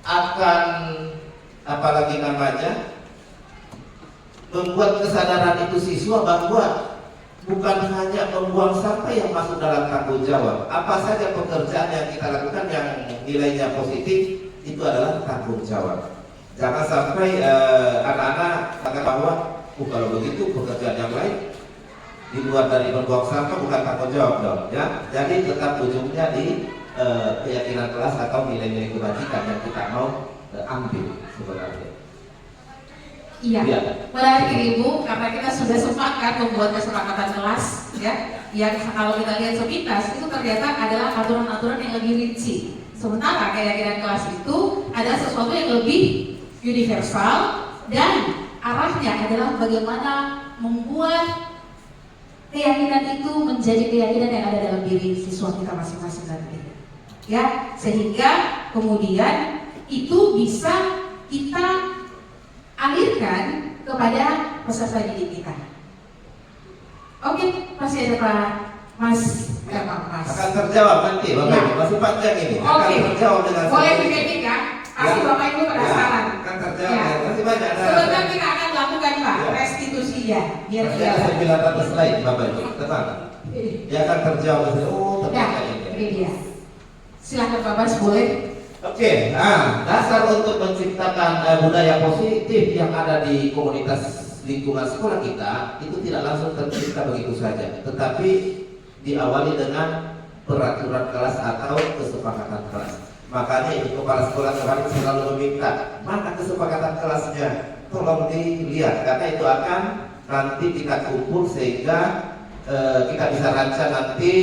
akan apalagi namanya membuat kesadaran itu siswa bahwa bukan hanya membuang sampah yang masuk dalam tanggung jawab. Apa saja pekerjaan yang kita lakukan yang nilainya positif itu adalah tanggung jawab. Jangan sampai anak-anak kata bahwa kalau begitu pekerjaan yang lain di luar dari membuang sampah bukan tanggung jawab dong, ya. Jadi tetap ujungnya di keyakinan kelas atau nilai-nilai kebajikan yang kita mau ambil sebenarnya. Iya. Menarik Ibu, karena kita sudah sepakat membuat kesepakatan kelas, ya. Yang kalau kita lihat sepintas itu ternyata adalah aturan-aturan yang lebih rinci. Sementara keyakinan kelas itu adalah sesuatu yang lebih universal dan arahnya adalah bagaimana membuat keyakinan itu menjadi keyakinan yang ada dalam diri siswa kita masing-masing nanti. Ya, sehingga kemudian itu bisa kita alirkan kepada peserta didik kita. Oke, masih ada Pak Mas. Akan terjawab nanti, Bapak Ibu. Masih panjang ini. Akan terjawab dengan boleh dikritik ya. Pasti Bapak Ibu penasaran. Akan terjawab. Masih banyak. Sebentar kita akan lakukan Pak, Ya. restitusinya. Biar Masih tidak. ada 900 lain Bapak Ibu, tenang. Dia akan terjawab. Oh, Ya, ternyata ini ini. dia. Silakan Pak Bas, boleh. Oke, dasar untuk menciptakan budaya positif yang ada di komunitas lingkungan sekolah kita itu tidak langsung tercipta begitu saja, tetapi diawali dengan peraturan kelas atau kesepakatan kelas. Makanya itu kepala sekolah kemarin selalu meminta mana kesepakatan kelasnya, tolong dilihat karena itu akan nanti kita kumpul sehingga kita bisa rancang nanti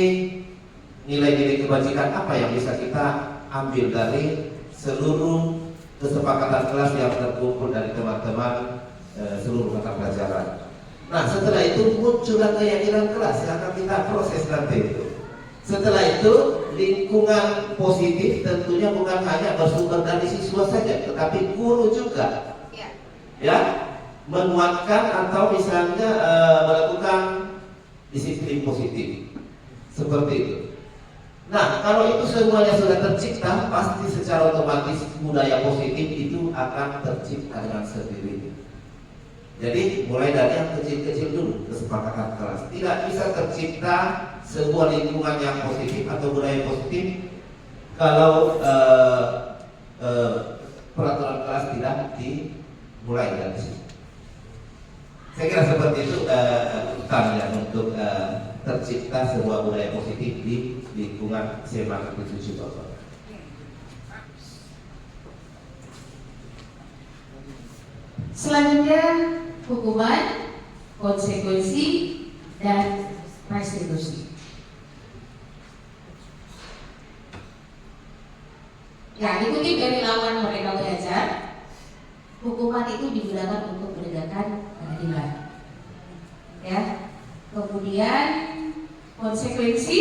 nilai-nilai kebajikan apa yang bisa kita ambil dari seluruh kesepakatan kelas yang terkumpul dari teman-teman seluruh mata pelajaran. Nah, setelah itu muncullah keyakinan kelas yang akan kita proses nanti itu. Setelah itu lingkungan positif tentunya bukan hanya bersumber dari siswa saja, tetapi guru juga. Ya, menguatkan atau misalnya melakukan disiplin positif seperti itu. Nah, kalau itu semuanya sudah tercipta, pasti secara otomatis budaya positif itu akan tercipta dengan sendirinya. Jadi mulai dari yang kecil-kecil dulu, kesepakatan kelas. Tidak bisa tercipta sebuah lingkungan yang positif atau budaya positif kalau peraturan kelas tidak dimulai dari situ. Saya kira seperti itu utama untuk tercipta sebuah budaya positif di lingkungan SMA 7 Bapak. Selanjutnya hukuman, konsekuensi, dan restitusi. Ya, dikutip dari laman Merdeka Belajar, hukuman itu digunakan untuk menegakkan keadilan. Ya, kemudian konsekuensi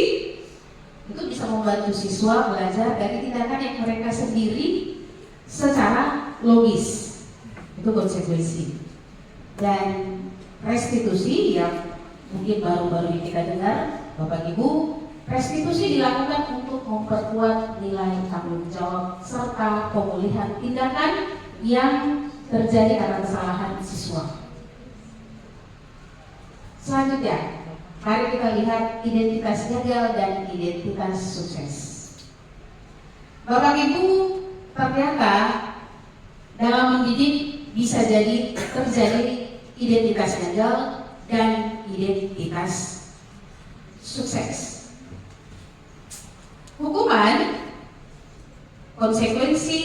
itu bisa membantu siswa belajar dari tindakan yang mereka sendiri secara logis. Itu konsekuensi. Dan restitusi yang mungkin baru-baru ini kita dengar Bapak Ibu, restitusi dilakukan untuk memperkuat nilai tanggung jawab serta pemulihan tindakan yang terjadi karena kesalahan siswa. Selanjutnya, mari kita lihat identitas gagal dan identitas sukses. Bapak Ibu, ternyata dalam mendidik bisa jadi terjadi identitas gagal dan identitas sukses. Hukuman, konsekuensi,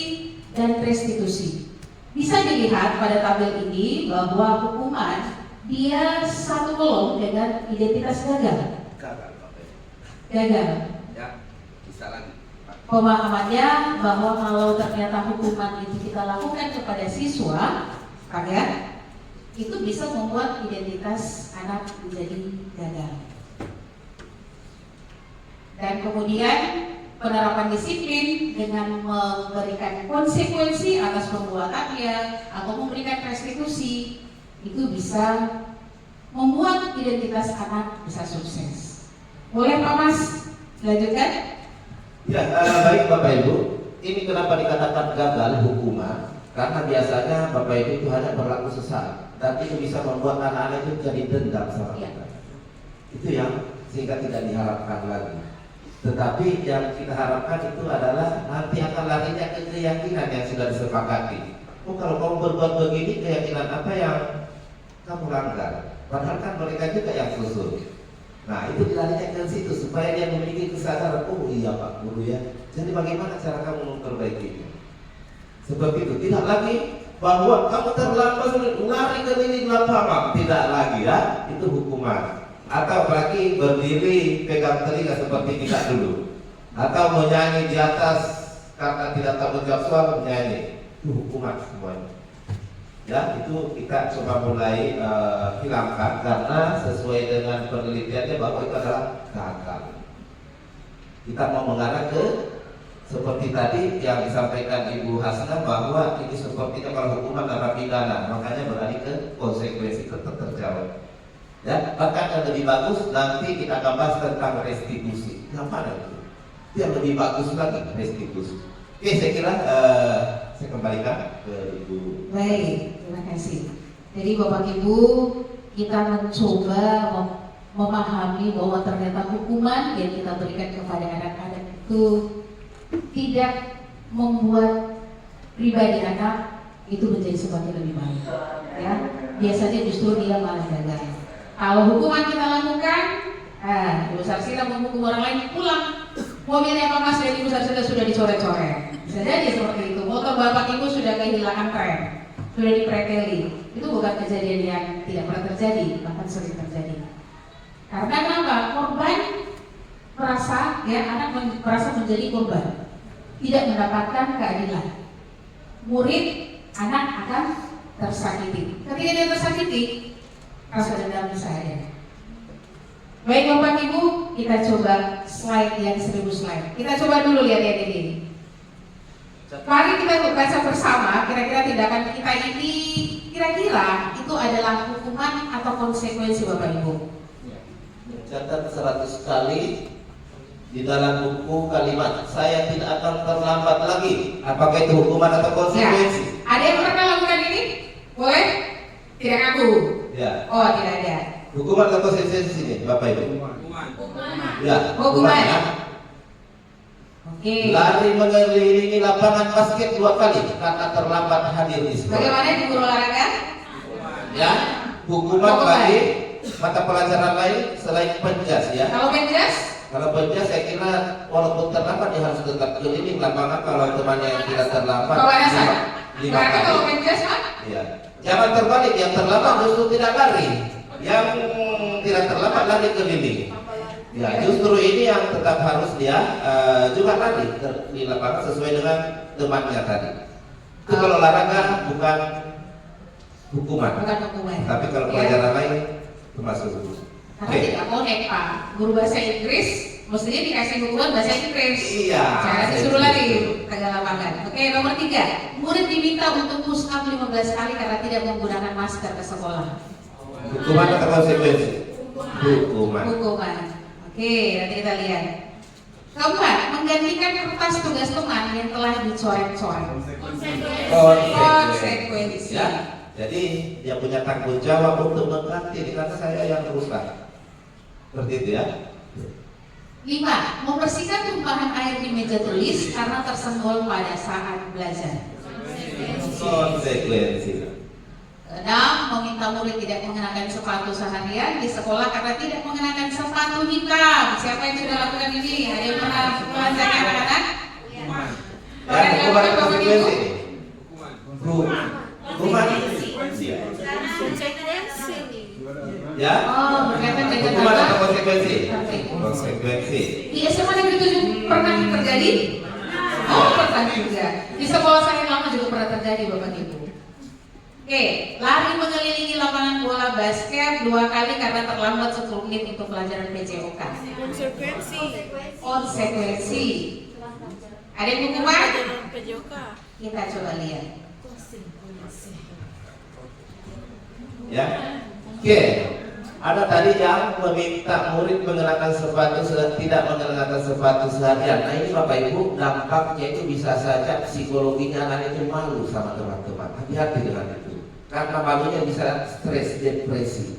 dan restitusi. Bisa dilihat pada tabel ini bahwa hukuman dia satu kolom dengan identitas gagal. Gagal. Ya, bisa lagi. Pemahamannya bahwa kalau ternyata hukuman itu kita lakukan kepada siswa, ya, itu bisa membuat identitas anak menjadi gagal. Dan kemudian penerapan disiplin dengan memberikan konsekuensi atas perbuatannya atau memberikan restitusi itu bisa membuat identitas anak bisa sukses. Boleh Pak Mas lanjutkan? Ya, baik Bapak Ibu. Ini kenapa dikatakan gagal hukuman? Karena biasanya Bapak Ibu itu hanya berlaku sesaat, dan itu bisa membuat anak-anak itu jadi dendam sama kita. Itu yang sehingga tidak diharapkan lagi. Tetapi yang kita harapkan itu adalah nanti akan larinya ke keyakinan yang sudah disepakati. Oh, kalau kamu berbuat begini, keyakinan apa yang kamu langgar? Padahal kan mereka juga yang susul. Nah, itu dilarinya ke situ supaya dia memiliki kesadaran. Oh iya Pak Guru ya. Jadi bagaimana cara kamu memperbaikinya? Seperti itu. Tidak lagi bahwa kamu terlambat lari ke dinding lapangan. Tidak lagi ya. Itu hukuman. Atau apalagi berdiri pegang telinga seperti kita dulu. Atau menyanyi di atas karena tidak tahu menjawab soal menyanyi. Itu hukuman semuanya. Ya, itu kita coba mulai hilangkan karena sesuai dengan penelitiannya bahwa itu adalah gagal. Kita mau mengarah ke seperti tadi yang disampaikan Ibu Hasna bahwa ini sepertinya kalau hukuman narapidana, makanya beralih ke konsekuensi tetap terjawab. Ya, bahkan yang lebih bagus nanti kita akan bahas tentang restitusi. Yang mana itu? Yang lebih bagus lagi restitusi. Oke, saya kira saya kembalikan ke Ibu. Baik, terima kasih. Jadi Bapak Ibu, kita mencoba memahami bahwa ternyata hukuman yang kita berikan kepada anak-anak itu tidak membuat pribadi anak itu menjadi semakin lebih baik. Ya, biasanya justru dia malah gagal. Kalau hukuman kita lakukan, Ibu Sarsila menghukum orang lain pulang, mobilnya Pak Mas dan Ibu Sarsila sudah dicoret-coret. Bisa jadi seperti itu. Motor Bapak Ibu sudah kehilangan rem, sudah dipreteli. Itu bukan kejadian yang tidak pernah terjadi, bahkan sering terjadi. Karena kenapa? Korban merasa, ya anak merasa menjadi korban, tidak mendapatkan keadilan. Murid, anak akan tersakiti. Ketika dia tersakiti, rasa dendam bisa ada. Baik Bapak Ibu, kita coba slide yang 1000 slide. Kita coba dulu lihat yang ini. Mari kita baca bersama kira-kira tindakan kita ini kira-kira itu adalah hukuman atau konsekuensi Bapak Ibu. Catat 100 kali di dalam buku kalimat saya tidak akan terlambat lagi. Apakah itu hukuman atau konsekuensi? Ya. Ada yang pernah lakukan ini? Boleh? Tidak ngaku? Ya. Oh tidak ada. Hukuman atau konsekuensi ini Bapak Ibu? Hukuman. Ya. Hukuman. Ya. Oke. Lari mengelilingi lapangan basket 2 kali karena terlambat hadir di sekolah. Bagaimana di guru olahraga? Ya. Hukuman bagi mata pelajaran lain selain penjas ya. Kalau penjas? Kalau penjas saya kira walaupun terlambat dia harus tetap keliling lapangan. Kalau temannya yang tidak terlambat Kalau dasar? 5 Berarti kali. kalau penjas Pak? Iya. Jangan terbalik, yang terlambat justru tidak lari, yang tidak terlambat lari keliling. Ya, justru ini yang tetap harus dia juga lari di lapangan sesuai dengan temannya tadi. Itu kalau olahraga bukan hukuman. Bukan hukuman. Tapi kalau Ya. pelajaran lain termasuk hukuman. Karena tidak connect Pak. Guru bahasa Inggris mestinya dikasih hukuman bahasa Inggris. Iya. Jangan disuruh lari tengah lapangan. Oke, nomor 3. Murid diminta untuk push up 15 kali karena tidak menggunakan masker ke sekolah. Hukuman atau konsekuensi? Hukuman. Hukuman. Oke, nanti kita lihat. Keempat, menggantikan kertas tugas teman yang telah dicoret-coret. Konsekuensi. Ya. Jadi dia punya tanggung jawab untuk mengganti karena saya yang rusak. Seperti itu ya. 5. Membersihkan tumpahan air di meja tulis karena tersenggol pada saat belajar. Konsekuensi. 6. Meminta murid tidak mengenakan sepatu seharian di sekolah karena tidak mengenakan sepatu hitam. Siapa yang sudah lakukan ini? Ada yang pernah mengajarkan anak-anak? Ya, hukuman atau konsekuensi? Hukuman. Ya. Oh, berkaitan dengan Hukuman atau apa? konsekuensi? Konsekuensi. Di SMA Negeri 7 pernah terjadi? Oh, pernah juga. Di sekolah saya yang lama juga pernah terjadi, Bapak Ibu. Oke, lari mengelilingi lapangan bola basket 2 kali karena terlambat 10 menit untuk pelajaran PJOK. Konsekuensi. Ada yang hukuman? Kita coba lihat. Ya. Oke. Ada tadi yang meminta murid mengenakan sepatu tidak mengenakan sepatu seharian. Nah ini Bapak Ibu, dampaknya itu bisa saja psikologinya anak itu malu sama teman-teman. Hati-hati dengan itu. Karena malunya bisa stres, depresi.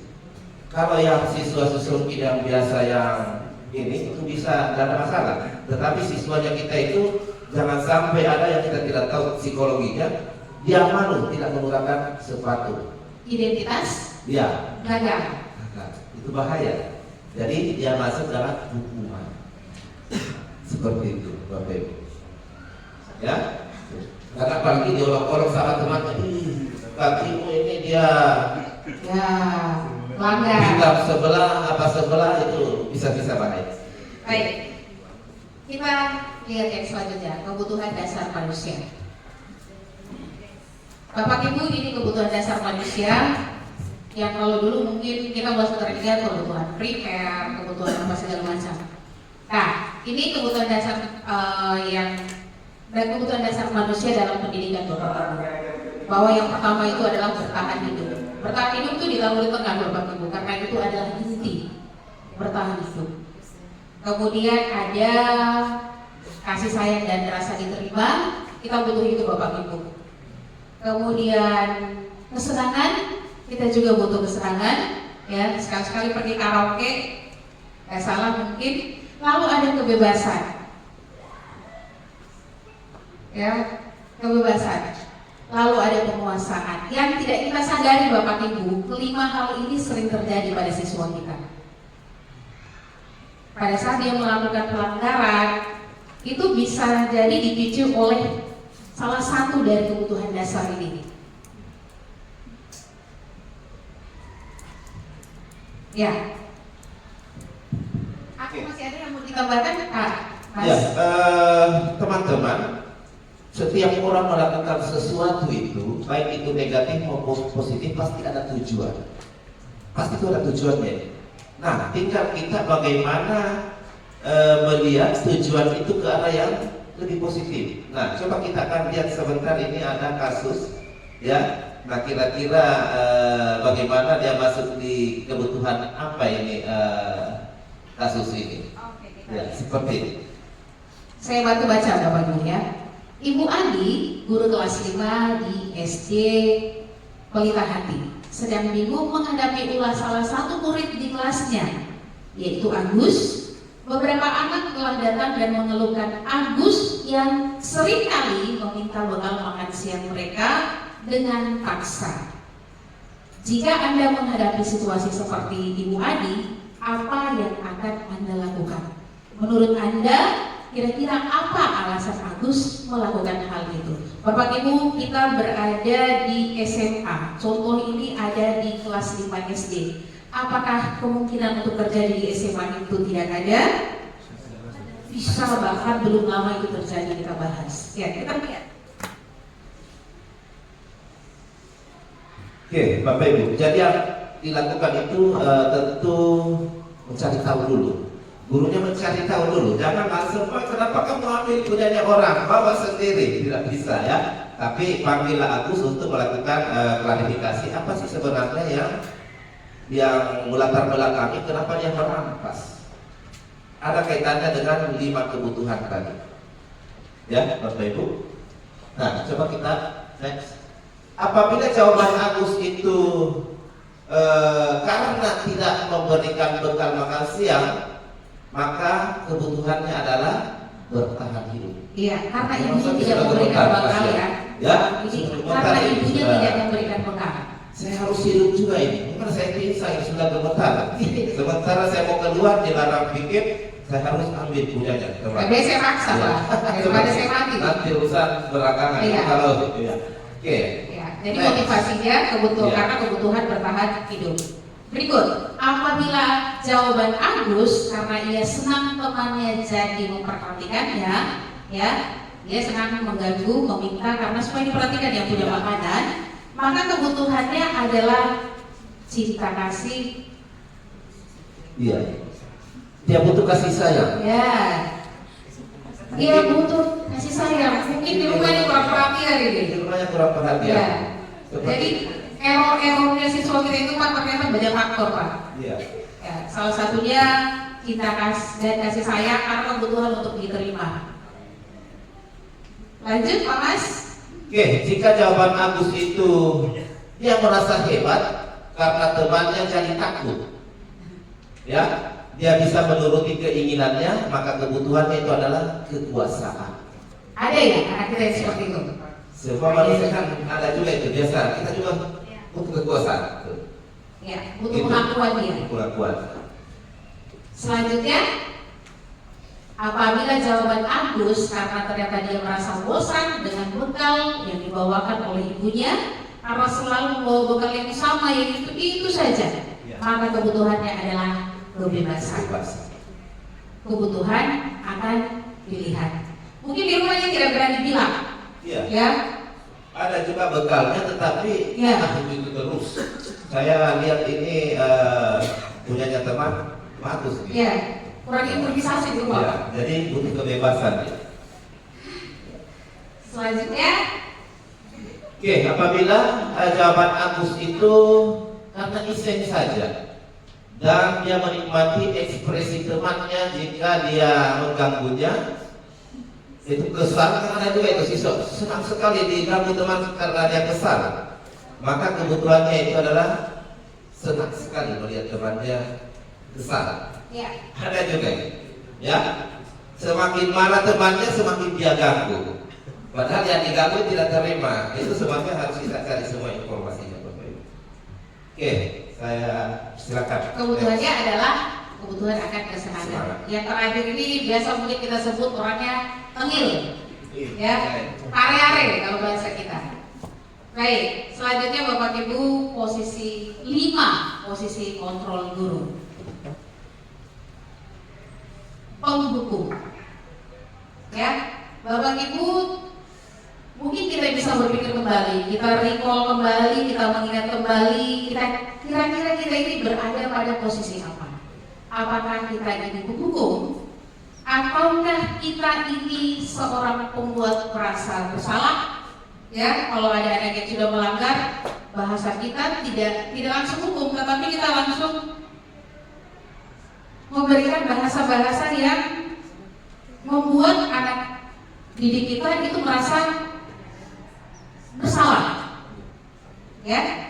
Kalau yang siswa-siswa yang biasa yang ini itu bisa tidak ada masalah. Tetapi siswanya kita itu jangan sampai ada yang kita tidak tahu psikologinya, dia malu tidak menggunakan sepatu. Identitas? Ya. Gagal. Itu bahaya. Jadi dia masuk dalam hukuman. Seperti itu, Bapak Ibu. Ya. Karena apalagi diolok-olok sama temannya, kakimu ini dia Ya, melanggar. hitam sebelah itu bisa bahaya. Baik. Kita lihat yang selanjutnya, kebutuhan dasar manusia. Bapak Ibu, ini kebutuhan dasar manusia yang kalau dulu mungkin kita bahas terkait kebutuhan primer, kebutuhan apa segala macam. Nah, ini kebutuhan dasar dan kebutuhan dasar manusia dalam pendidikan Bapak Ibu. Bahwa yang pertama itu adalah bertahan hidup. Bertahan hidup itu ditaruh di tengah Bapak Ibu karena itu adalah inti bertahan hidup. Kemudian ada kasih sayang dan rasa diterima, kita butuh itu Bapak Ibu. Kemudian kesenangan, kita juga butuh kesenangan, ya. Sekali-sekali pergi karaoke, nggak salah mungkin. Lalu ada kebebasan, ya, kebebasan. Lalu ada penguasaan yang tidak kita sadari Bapak Ibu. Kelima hal ini sering terjadi pada siswa kita. Pada saat dia melakukan pelanggaran, itu bisa jadi dipicu oleh salah satu dari kebutuhan dasar ini. Ya. Aku masih ada yang mau ditambahkan, Pak? Ya, teman-teman, setiap orang melakukan sesuatu itu, baik itu negatif maupun positif, pasti ada tujuan. Pasti itu ada tujuannya. Nah, tinggal kita bagaimana melihat tujuan itu ke arah yang lebih positif. Nah, coba kita akan lihat sebentar, ini ada kasus, ya. Nah, kira-kira bagaimana dia masuk di kebutuhan apa ini kasus ini? Ya, seperti ini. Saya bantu baca Bapak Ibu ya. Ibu Andi, guru kelas 5 di SD Pelita Hati, sedang bingung menghadapi ulah salah satu murid di kelasnya, yaitu Agus. Beberapa anak telah datang dan mengeluhkan Agus yang seringkali meminta bekal makan siang mereka dengan paksa. Jika Anda menghadapi situasi seperti Ibu Adi, apa yang akan Anda lakukan? Menurut Anda, kira-kira apa alasan Agus melakukan hal itu? Bapak Ibu, kita berada di SMA. Contoh ini ada di kelas 5 SD. Apakah kemungkinan untuk terjadi di SMA itu tidak ada? Bisa, bahkan belum lama itu terjadi, kita bahas. Ya, kita lihat. Oke, Bapak Ibu, jadi yang dilakukan itu tentu mencari tahu dulu. Gurunya mencari tahu dulu, jangan langsung, kenapa kamu ambil punyanya orang, bawa sendiri, tidak bisa ya. Tapi panggillah Agus untuk melakukan klarifikasi, apa sih sebenarnya yang melatar belakangi kenapa dia merampas. Ada kaitannya dengan 5 kebutuhan tadi. Ya, Bapak Ibu. Nah, coba kita next. Apabila jawaban Agus itu karena tidak memberikan bekal makan siang, maka kebutuhannya adalah bertahan hidup. Iya, karena ibunya tidak memberikan bekal ya. Ya, karena ibunya tidak memberikan bekal. Saya harus hidup juga ini. Karena saya pingsan sudah gemetar. Sementara saya mau keluar dilarang pikir, saya harus ambil punyanya. Tapi saya paksa Pak, daripada saya mati. Nanti urusan belakangan. Iya. Kalau gitu ya. Oke. Ya, jadi motivasinya kebutuhan karena kebutuhan bertahan hidup. Berikut, apabila jawaban Agus karena ia senang temannya jadi memperhatikannya, ya, dia senang mengganggu, meminta karena supaya diperhatikan yang punya makanan, maka kebutuhannya adalah cinta kasih. Iya. Dia butuh kasih sayang. Ya. Dia butuh kasih sayang. Mungkin di rumahnya kurang perhatian ini. Di rumahnya kurang perhatian. Ya. Jadi error-errornya siswa kita itu Pak ternyata banyak faktor Pak. Iya. Ya, salah satunya cinta kasih sayang karena kebutuhan untuk diterima. Lanjut Pak Mas. Oke, jika jawaban Agus itu dia merasa hebat karena temannya jadi takut, ya, dia bisa menuruti keinginannya, maka kebutuhannya itu adalah kekuasaan. Ada ya anak kita yang seperti itu? Semua manusia kan ada juga itu biasa. Kita juga butuh kekuasaan. Ya, butuh pengakuan dia. Pengakuan. Selanjutnya, apabila jawaban Agus karena ternyata dia merasa bosan dengan bekal yang dibawakan oleh ibunya, karena selalu membawa bekal yang sama yang itu saja, maka kebutuhannya adalah kebebasan. Kebutuhan akan dilihat. Mungkin di rumahnya tidak berani bilang, ya. Ada juga bekalnya, tetapi itu terus. Saya lihat ini punyanya teman bagus. Ya, kurang improvisasi di rumah. Ya, jadi butuh kebebasan. Ya. Selanjutnya, oke, apabila jawaban Agus itu karena iseng saja dan dia menikmati ekspresi temannya jika dia mengganggunya, Itu kesal, kan ada juga itu siswa senang sekali diganggu teman karena dia kesal. Maka kebutuhannya itu adalah senang sekali melihat temannya kesal. Ya. Ada juga, ya. Semakin marah temannya, semakin dia ganggu. Padahal yang diganggu tidak terima. Itu semuanya harus kita cari semua informasinya, Bapak Ibu. Oke, saya silakan. Kebutuhannya adalah kebutuhan akan kesehatan. Yang terakhir ini biasa mungkin kita sebut orangnya tengil, ya, are-are kalau bahasa kita. Baik, selanjutnya Bapak Ibu posisi 5, posisi kontrol guru. Penghukum. Ya, Bapak Ibu mungkin kita bisa berpikir kembali, kita recall kembali, kita mengingat kembali, kita kira-kira kita ini berada pada posisi apa? Apakah kita ini penghukum, ataukah kita ini seorang pembuat merasa bersalah? Ya, kalau ada anak yang sudah melanggar, bahasa kita tidak langsung hukum, tetapi kita langsung memberikan bahasa-bahasa yang membuat anak didik kita itu merasa bersalah, ya?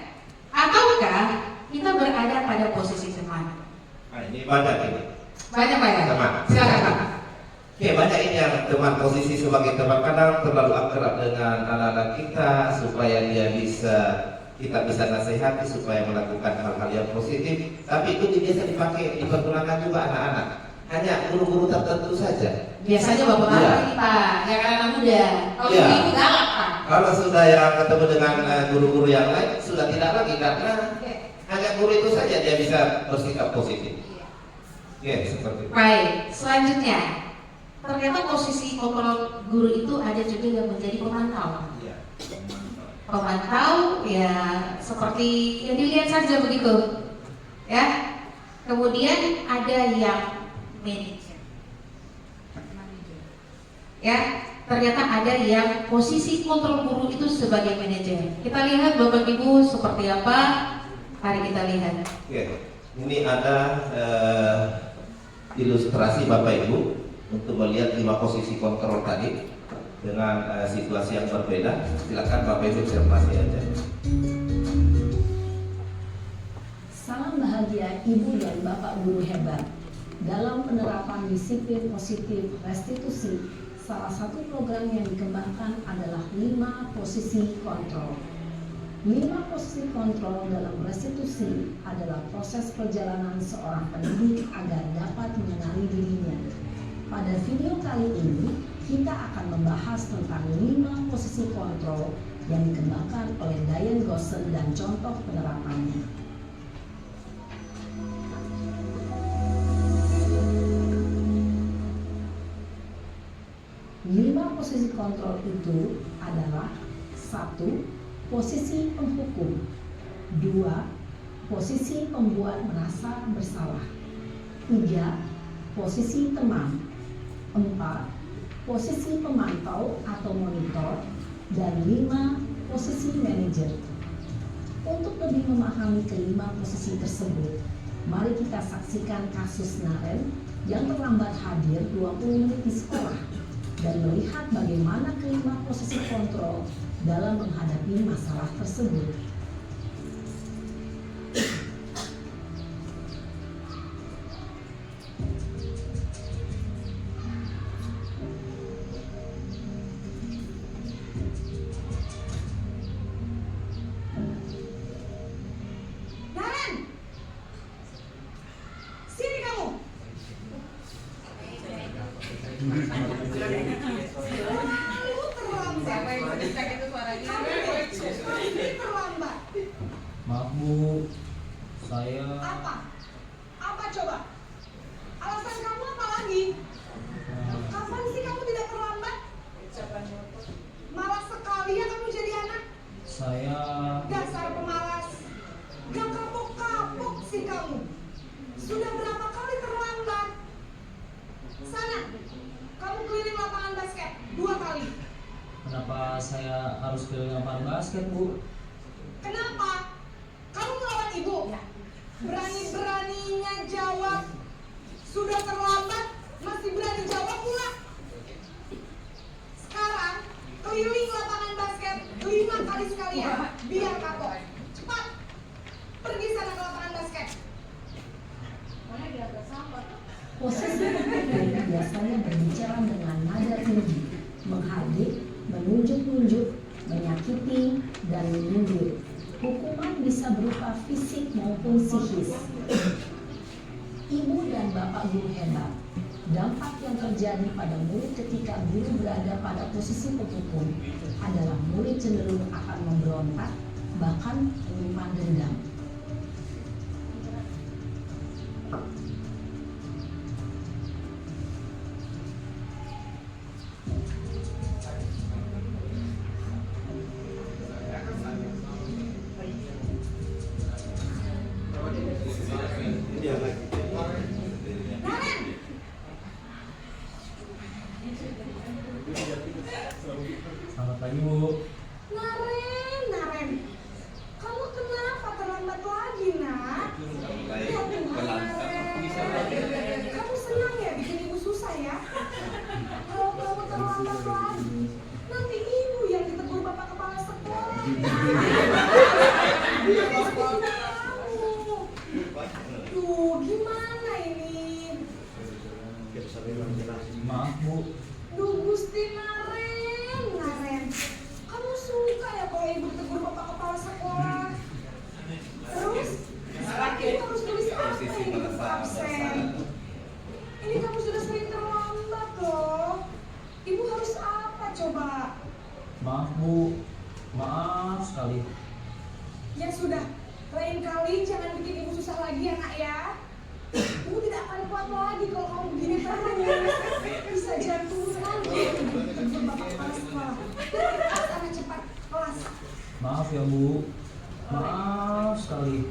Ataukah kita berada pada posisi teman? Nah, ini banyak ini. Banyak. Teman. Silakan Pak. Oke, banyak ini yang teman posisi sebagai teman kadang terlalu akrab dengan anak-anak kita supaya kita bisa nasihati supaya melakukan hal-hal yang positif. Tapi itu biasa dipergunakan juga anak-anak. Hanya guru-guru tertentu saja. Biasanya bapak-bapak ini Pak, yang anak muda. Kalau ibu galak Pak. Kalau sudah yang ketemu dengan guru-guru yang lain sudah tidak lagi karena hanya guru itu saja dia bisa bersikap positif. Ya, seperti itu. Baik, selanjutnya ternyata posisi kontrol guru itu ada juga yang menjadi pemantau. Pemantau ya seperti yang dilihat saja begitu, ya. Kemudian ada yang manajer, ya. Ternyata ada yang posisi kontrol guru itu sebagai manajer. Kita lihat Bapak Ibu seperti apa. Mari kita lihat. Oke, ini ada ilustrasi Bapak Ibu untuk melihat 5 posisi kontrol tadi dengan situasi yang berbeda. Silakan Bapak Ibu observasi aja. Salam bahagia Ibu dan Bapak guru hebat. Dalam penerapan disiplin positif restitusi, salah satu program yang dikembangkan adalah 5 posisi kontrol. 5 posisi kontrol dalam restitusi adalah proses perjalanan seorang pendidik agar dapat mengenali dirinya. Pada video kali ini, kita akan membahas tentang 5 posisi kontrol yang dikembangkan oleh Diane Gosson dan contoh penerapannya. Lima posisi kontrol itu adalah 1. Posisi penghukum. 2. Posisi pembuat merasa bersalah. 3. Posisi teman. 4. Posisi pemantau atau monitor. Dan 5. Posisi manajer. Untuk lebih memahami kelima posisi tersebut, mari kita saksikan kasus Naren yang terlambat hadir 20 menit di sekolah dan melihat bagaimana kelima posisi kontrol dalam menghadapi masalah tersebut. Naren, sini kamu. Maaf Bu, saya Apa coba? Alasan kamu apa lagi? Kapan sih kamu tidak terlambat? Malas sekali ya kamu jadi anak. saya Dasar pemalas. Gak kapok-kapok sih kamu. Sudah berapa kali terlambat? Sana, kamu keliling lapangan basket 2 kali. kenapa saya harus keliling lapangan basket Bu? Kenapa? Kamu melawan ibu? Berani-beraninya jawab. Sudah terlambat, masih berani jawab pula. alis kalian, biar kapok. Cepat, pergi sana ke lapangan basket. Mana di atas sampah? Posisi penghubung biasanya berbicara dengan nada tinggi, menghardik, menunjuk-nunjuk, menyakiti, dan menyindir. Hukuman bisa berupa fisik maupun psikis. Ibu dan bapak guru hebat. Dampak yang terjadi pada murid ketika guru berada pada posisi penghukum adalah murid cenderung akan memberontak, bahkan menyimpan dendam. Selamat pagi Bu. Naren, kamu kenapa terlambat lagi, nak? Ya Tuhan, Naren, kamu senang ya bikin ibu susah ya? Kalau kamu terlambat lagi, nanti ibu yang ditegur bapak kepala sekolah. Duh, gimana ini? Maaf Bu. Duh, Gusti Naren, kamu suka ya kalau ibu tegur bapak kepala sekolah? Terus, sekarang ibu harus tulis apa ini di absen? Ini kamu sudah sering terlambat loh. Ibu harus apa coba? Maaf Bu. Maaf sekali. Ya sudah, lain kali jangan bikin ibu susah lagi ya nak ya. Ibu tidak akan kuat lagi kalau kamu begini terus. Bisa jantungan tegur bapak kepala sekolah. Terus anak cepat kelas. Maaf ya Bu. Maaf sekali.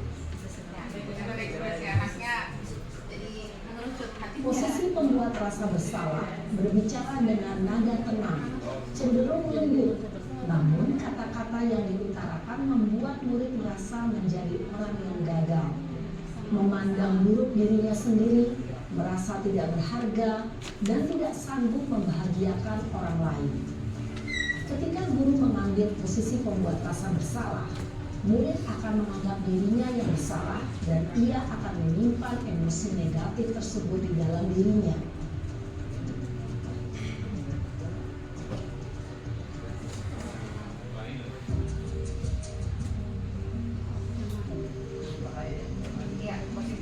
Posisi pembuat rasa bersalah berbicara dengan nada tenang, cenderung lembut. Namun kata-kata yang diutarakan membuat murid merasa menjadi orang yang gagal, memandang buruk dirinya sendiri, merasa tidak berharga, dan tidak sanggup membahagiakan orang lain. Ketika guru mengambil posisi pembuat rasa bersalah, murid akan menganggap dirinya yang bersalah dan ia akan menyimpan emosi negatif tersebut di dalam dirinya.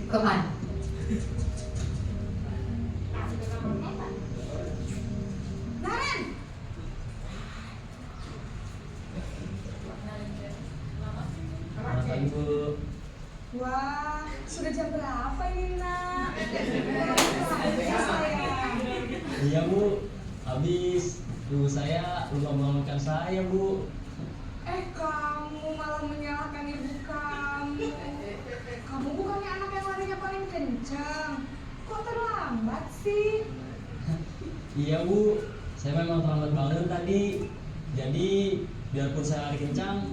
Keman. Naren, Selamat pagi Bu. wah, sudah jam berapa ini nak? Iya Bu. Habis ibu saya lupa membangunkan saya Bu. Kamu malah menyalahkan ibu kamu. Kamu bukannya anak yang larinya paling kencang. Kok terlambat sih? Iya Bu. Saya memang terlambat bangun tadi. Jadi biarpun saya lari kencang,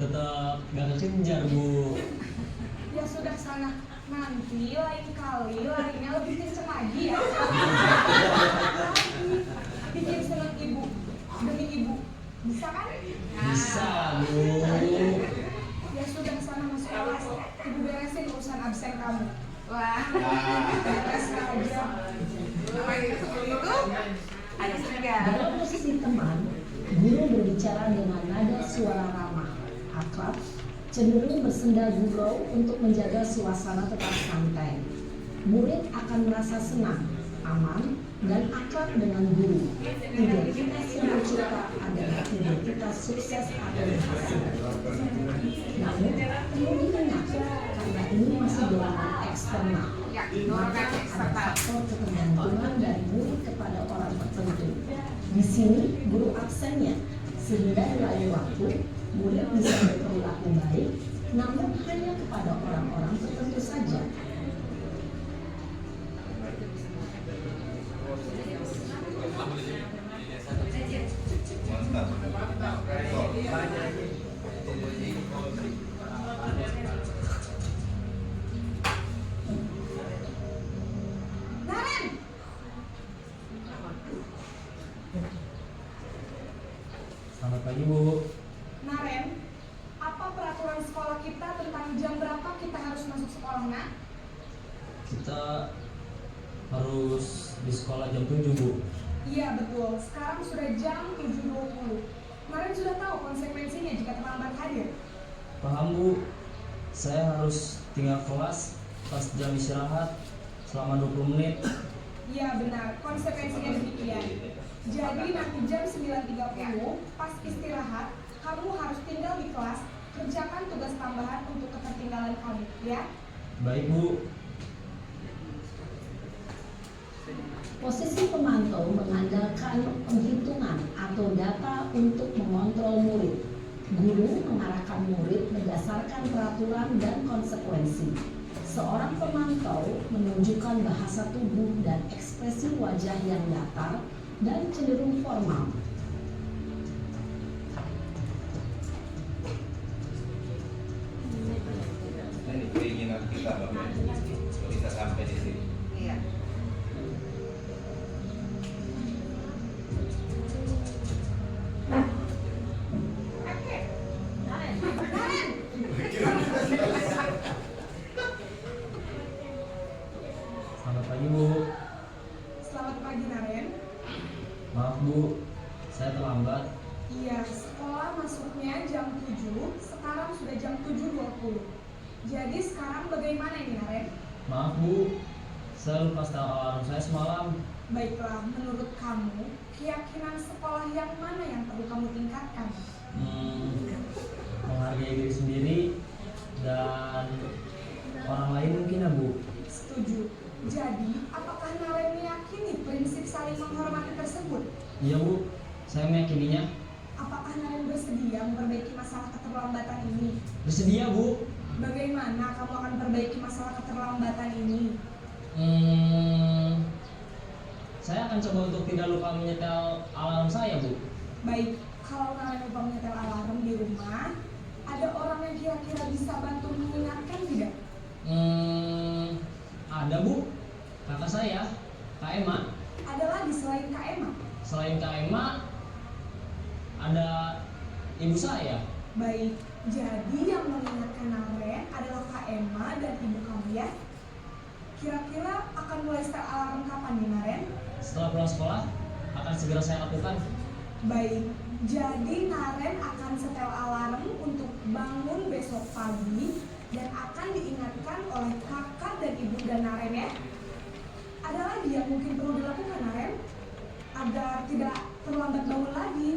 tetap gak kekejar Bu. Ya sudah sana, nanti lain kali larinya lebih kencang lagi ya. Bikin senang ibu, demi ibu. Bisa kan? Bisa Bu. Ya sudah sana masuk kelas. Ibu beresin urusan absen kamu. Wah. Beres aja. Itu ada tiga. Dalam posisi teman, guru berbicara dengan nada suara ramah, akrab, cenderung bersenda gurau untuk menjaga suasana tetap santai. Murid akan merasa senang, aman, dan akrab dengan guru. Identitas yang tercipta adalah identitas sukses atau berhasil. Namun, perlu diingat, karena ini masih dorongan eksternal, maka ada faktor ketergantungan dari murid kepada orang tertentu. Di sini, guru absennya, sehingga melalui waktu, murid bisa berperilaku baik, namun hanya kepada orang-orang tertentu saja. Naren, Selamat pagi Bu. Naren. harus di sekolah jam 7, Bu. Iya betul, sekarang sudah jam 7.20. Kemarin sudah tahu konsekuensinya jika terlambat hadir. Paham, Bu. Saya harus tinggal kelas pas jam istirahat selama 20 menit. Iya benar, konsekuensinya demikian. Jadi nanti jam 9.30 pas istirahat, kamu harus tinggal di kelas, kerjakan tugas tambahan untuk ketertinggalan kamu, ya? Baik, Bu. Posisi pemantau mengandalkan penghitungan atau data untuk mengontrol murid. Guru mengarahkan murid berdasarkan peraturan dan konsekuensi. Seorang pemantau menunjukkan bahasa tubuh dan ekspresi wajah yang datar dan cenderung formal. Ini keinginan kita, Bapak Ibu, bisa sampai di sini. Iya. Selamat pagi, Bu. Selamat pagi Naren. Maaf, Bu. Saya terlambat. Iya, sekolah masuknya jam 7, sekarang sudah jam 7.20. Jadi sekarang bagaimana ini Naren? Maaf, Bu. Saya lupa setel alarm saya semalam. Baiklah, menurut kamu, keyakinan sekolah yang mana yang perlu kamu tingkatkan? Menghargai diri sendiri dan orang lain mungkin, ya, Bu. Setuju. Jadi, apakah Naren meyakini prinsip saling menghormati tersebut? Iya, Bu. Saya meyakininya. Apakah Naren bersedia memperbaiki masalah keterlambatan ini? Bersedia, Bu. Bagaimana kamu akan perbaiki masalah keterlambatan ini? Saya akan coba untuk tidak lupa menyetel alarm saya, Bu. Baik, kalau Naren lupa menyetel alarm di rumah, ada orang yang kira-kira bisa bantu mengingatkan tidak? Ada, Bu. Kakak saya, Kak Emma. Ada lagi selain Kak Emma? Selain Kak Emma, ada ibu saya. Baik, jadi yang mengingatkan Naren adalah Kak Emma dan ibu kamu ya? Kira-kira akan mulai setel alarm kapan nih Naren? Setelah pulang sekolah, akan segera saya lakukan. Baik, jadi Naren akan setel alarm untuk bangun besok pagi dan akan diingatkan oleh kakak dan ibu dan Naren ya. Ada lagi yang mungkin perlu dilakukan Naren agar tidak terlambat bangun lagi?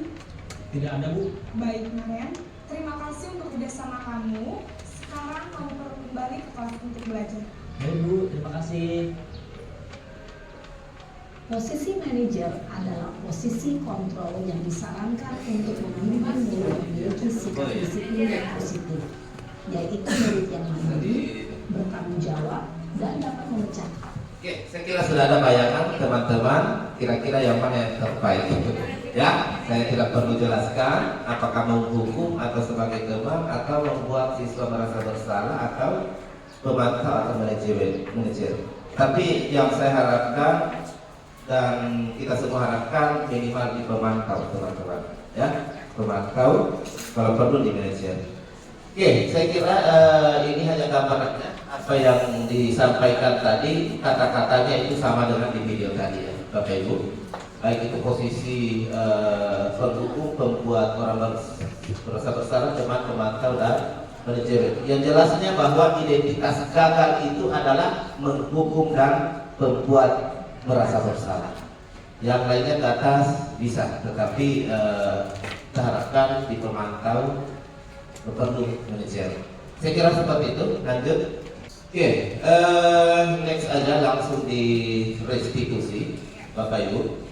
Tidak ada, Bu. Baik Naren, terima kasih untuk kerjasama kamu. Sekarang kamu perlu kembali ke kelas untuk belajar. Baik, Bu. Terima kasih. Posisi manajer adalah posisi kontrol yang disarankan untuk membimbing murid memiliki sikap disiplin yang positif, yaitu murid yang mandiri, bertanggung jawab, dan dapat memecah. Oke, saya kira sudah ada bayangan teman-teman kira-kira yang mana yang terbaik. Ya, saya tidak perlu jelaskan apakah menghukum atau sebagai teman atau membuat siswa merasa bersalah atau pemantau atau manajer. Tapi yang saya harapkan dan kita semua harapkan minimal di pemantau teman-teman, ya, pemantau, kalau perlu di manajer. Oke, saya kira ini hanya gambarannya. Apa yang disampaikan tadi, kata-katanya itu sama dengan di video tadi ya, Bapak Ibu. Baik itu posisi pendukung, pembuat orang merasa bersalah, teman pemantau dan manajer. Yang jelasnya bahwa identitas gagal itu adalah menghukum dan membuat merasa bersalah. Yang lainnya ke atas bisa, tetapi kita harapkan di pemantau perlu manajer. Saya kira seperti itu. Lanjut. Oke, next aja langsung di restitusi, Bapak Ibu.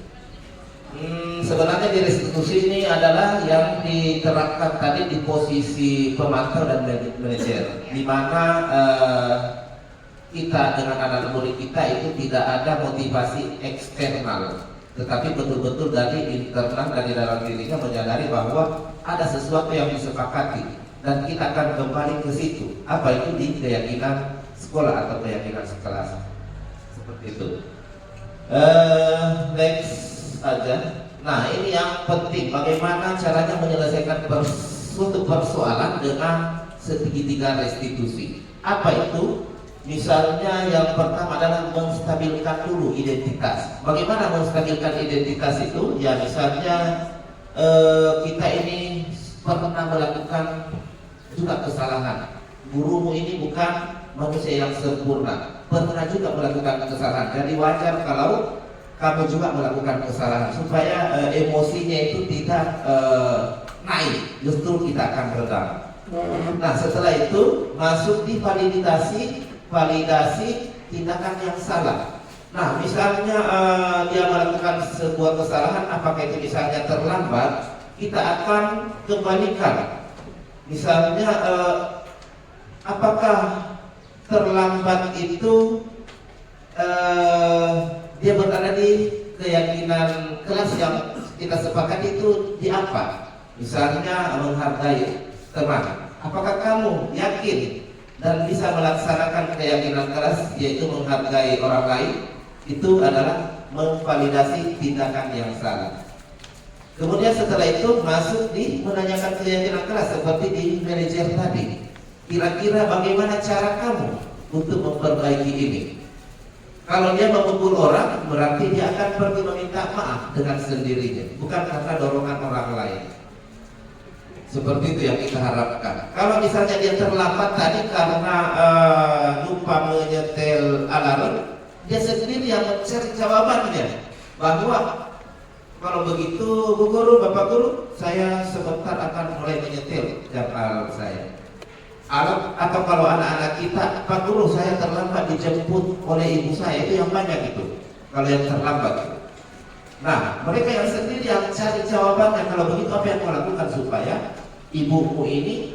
Sebenarnya di restitusi ini adalah yang diterapkan tadi di posisi pemantau dan manajer, di mana kita dengan anak murid kita itu tidak ada motivasi eksternal, tetapi betul-betul dari internal, dari dalam dirinya menyadari bahwa ada sesuatu yang disepakati dan kita akan kembali ke situ. Apa itu di keyakinan sekolah atau keyakinan sekelas, seperti itu. Next aja. Nah, ini yang penting, bagaimana caranya menyelesaikan suatu persoalan dengan segitiga restitusi. Apa itu? Misalnya yang pertama adalah menstabilkan dulu identitas. Bagaimana menstabilkan identitas itu? Ya misalnya kita ini pernah melakukan juga kesalahan. Gurumu ini bukan manusia yang sempurna, pernah juga melakukan kesalahan. Jadi wajar kalau kamu juga melakukan kesalahan, supaya emosinya itu tidak naik, justru kita akan redam. Nah setelah itu masuk di validasi tindakan yang salah. Nah misalnya dia melakukan sebuah kesalahan, apakah itu misalnya terlambat, kita akan kembalikan. Misalnya apakah terlambat itu dia berada di keyakinan kelas yang kita sepakati itu di apa? Misalnya menghargai teman. Apakah kamu yakin dan bisa melaksanakan keyakinan keras, yaitu menghargai orang lain? Itu adalah memvalidasi tindakan yang salah. Kemudian setelah itu masuk di menanyakan keyakinan keras seperti di manajer tadi. Kira-kira bagaimana cara kamu untuk memperbaiki ini? Kalau dia memukul orang, berarti dia akan pergi meminta maaf dengan sendirinya, bukan karena dorongan orang lain. Seperti itu yang kita harapkan. Kalau misalnya dia terlambat tadi karena lupa menyetel alarm, dia sendiri yang mencari jawabannya. Bahwa kalau begitu Bu Guru, Bapak Guru, saya sebentar akan mulai menyetel jam alarm saya. Atau kalau anak-anak kita, Pak Guru saya terlambat dijemput oleh ibu saya, itu yang banyak itu. Kalau yang terlambat. Nah, mereka yang sendiri yang cari jawabannya. Kalau begitu apa yang kau lakukan supaya ibumu ini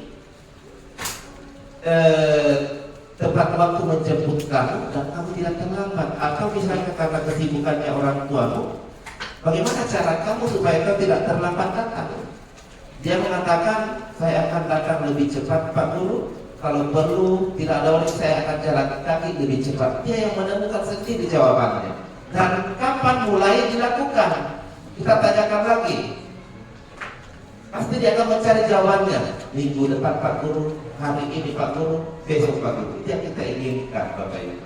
tepat waktu menjemput kamu dan kamu tidak terlambat? Atau misalnya karena kesibukannya orang tuamu, bagaimana cara kamu supaya kau tidak terlambat datang? Dia mengatakan, saya akan datang lebih cepat Pak Guru. Kalau perlu tidak ada orang, saya akan jalan kaki lebih cepat. Dia yang menemukan sendiri jawabannya. Dan kapan mulai dilakukan? Kita tanyakan lagi. Pasti dia akan mencari jawabannya. Minggu depan Pak Guru, hari ini Pak Guru, besok Pak Guru. Itu yang kita inginkan Bapak Ibu.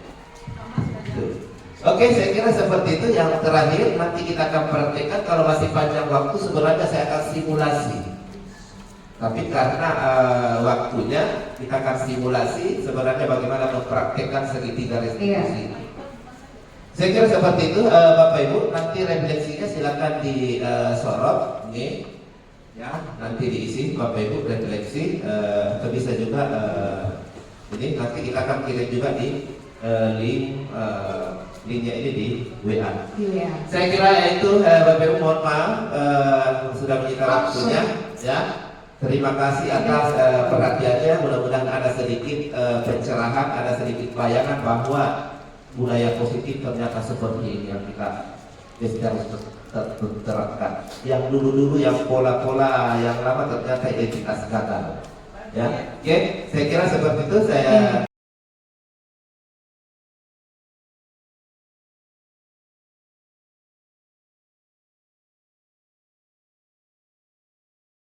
Oke, saya kira seperti itu. Yang terakhir nanti kita akan praktekkan. Kalau masih panjang waktu sebenarnya saya akan simulasi. Tapi karena waktunya kita akan simulasi sebenarnya bagaimana mempraktekkan segitiga restitusi. Saya kira seperti itu Bapak Ibu. Nanti refleksinya silakan disorot, ya nanti diisi Bapak Ibu refleksi. Bisa juga ini nanti kita akan kirim juga di link linknya ini di WA. Saya kira itu Bapak Ibu, mohon maaf sudah menyita waktunya, ya. Terima kasih atas perhatiannya. Mudah-mudahan ada sedikit pencerahan, ada sedikit bayangan bahwa budaya positif ternyata seperti ini yang kita harus terapkan. Yang dulu-dulu yang pola-pola yang lama ternyata identitas gagal. Ya, oke. Saya kira seperti itu. Saya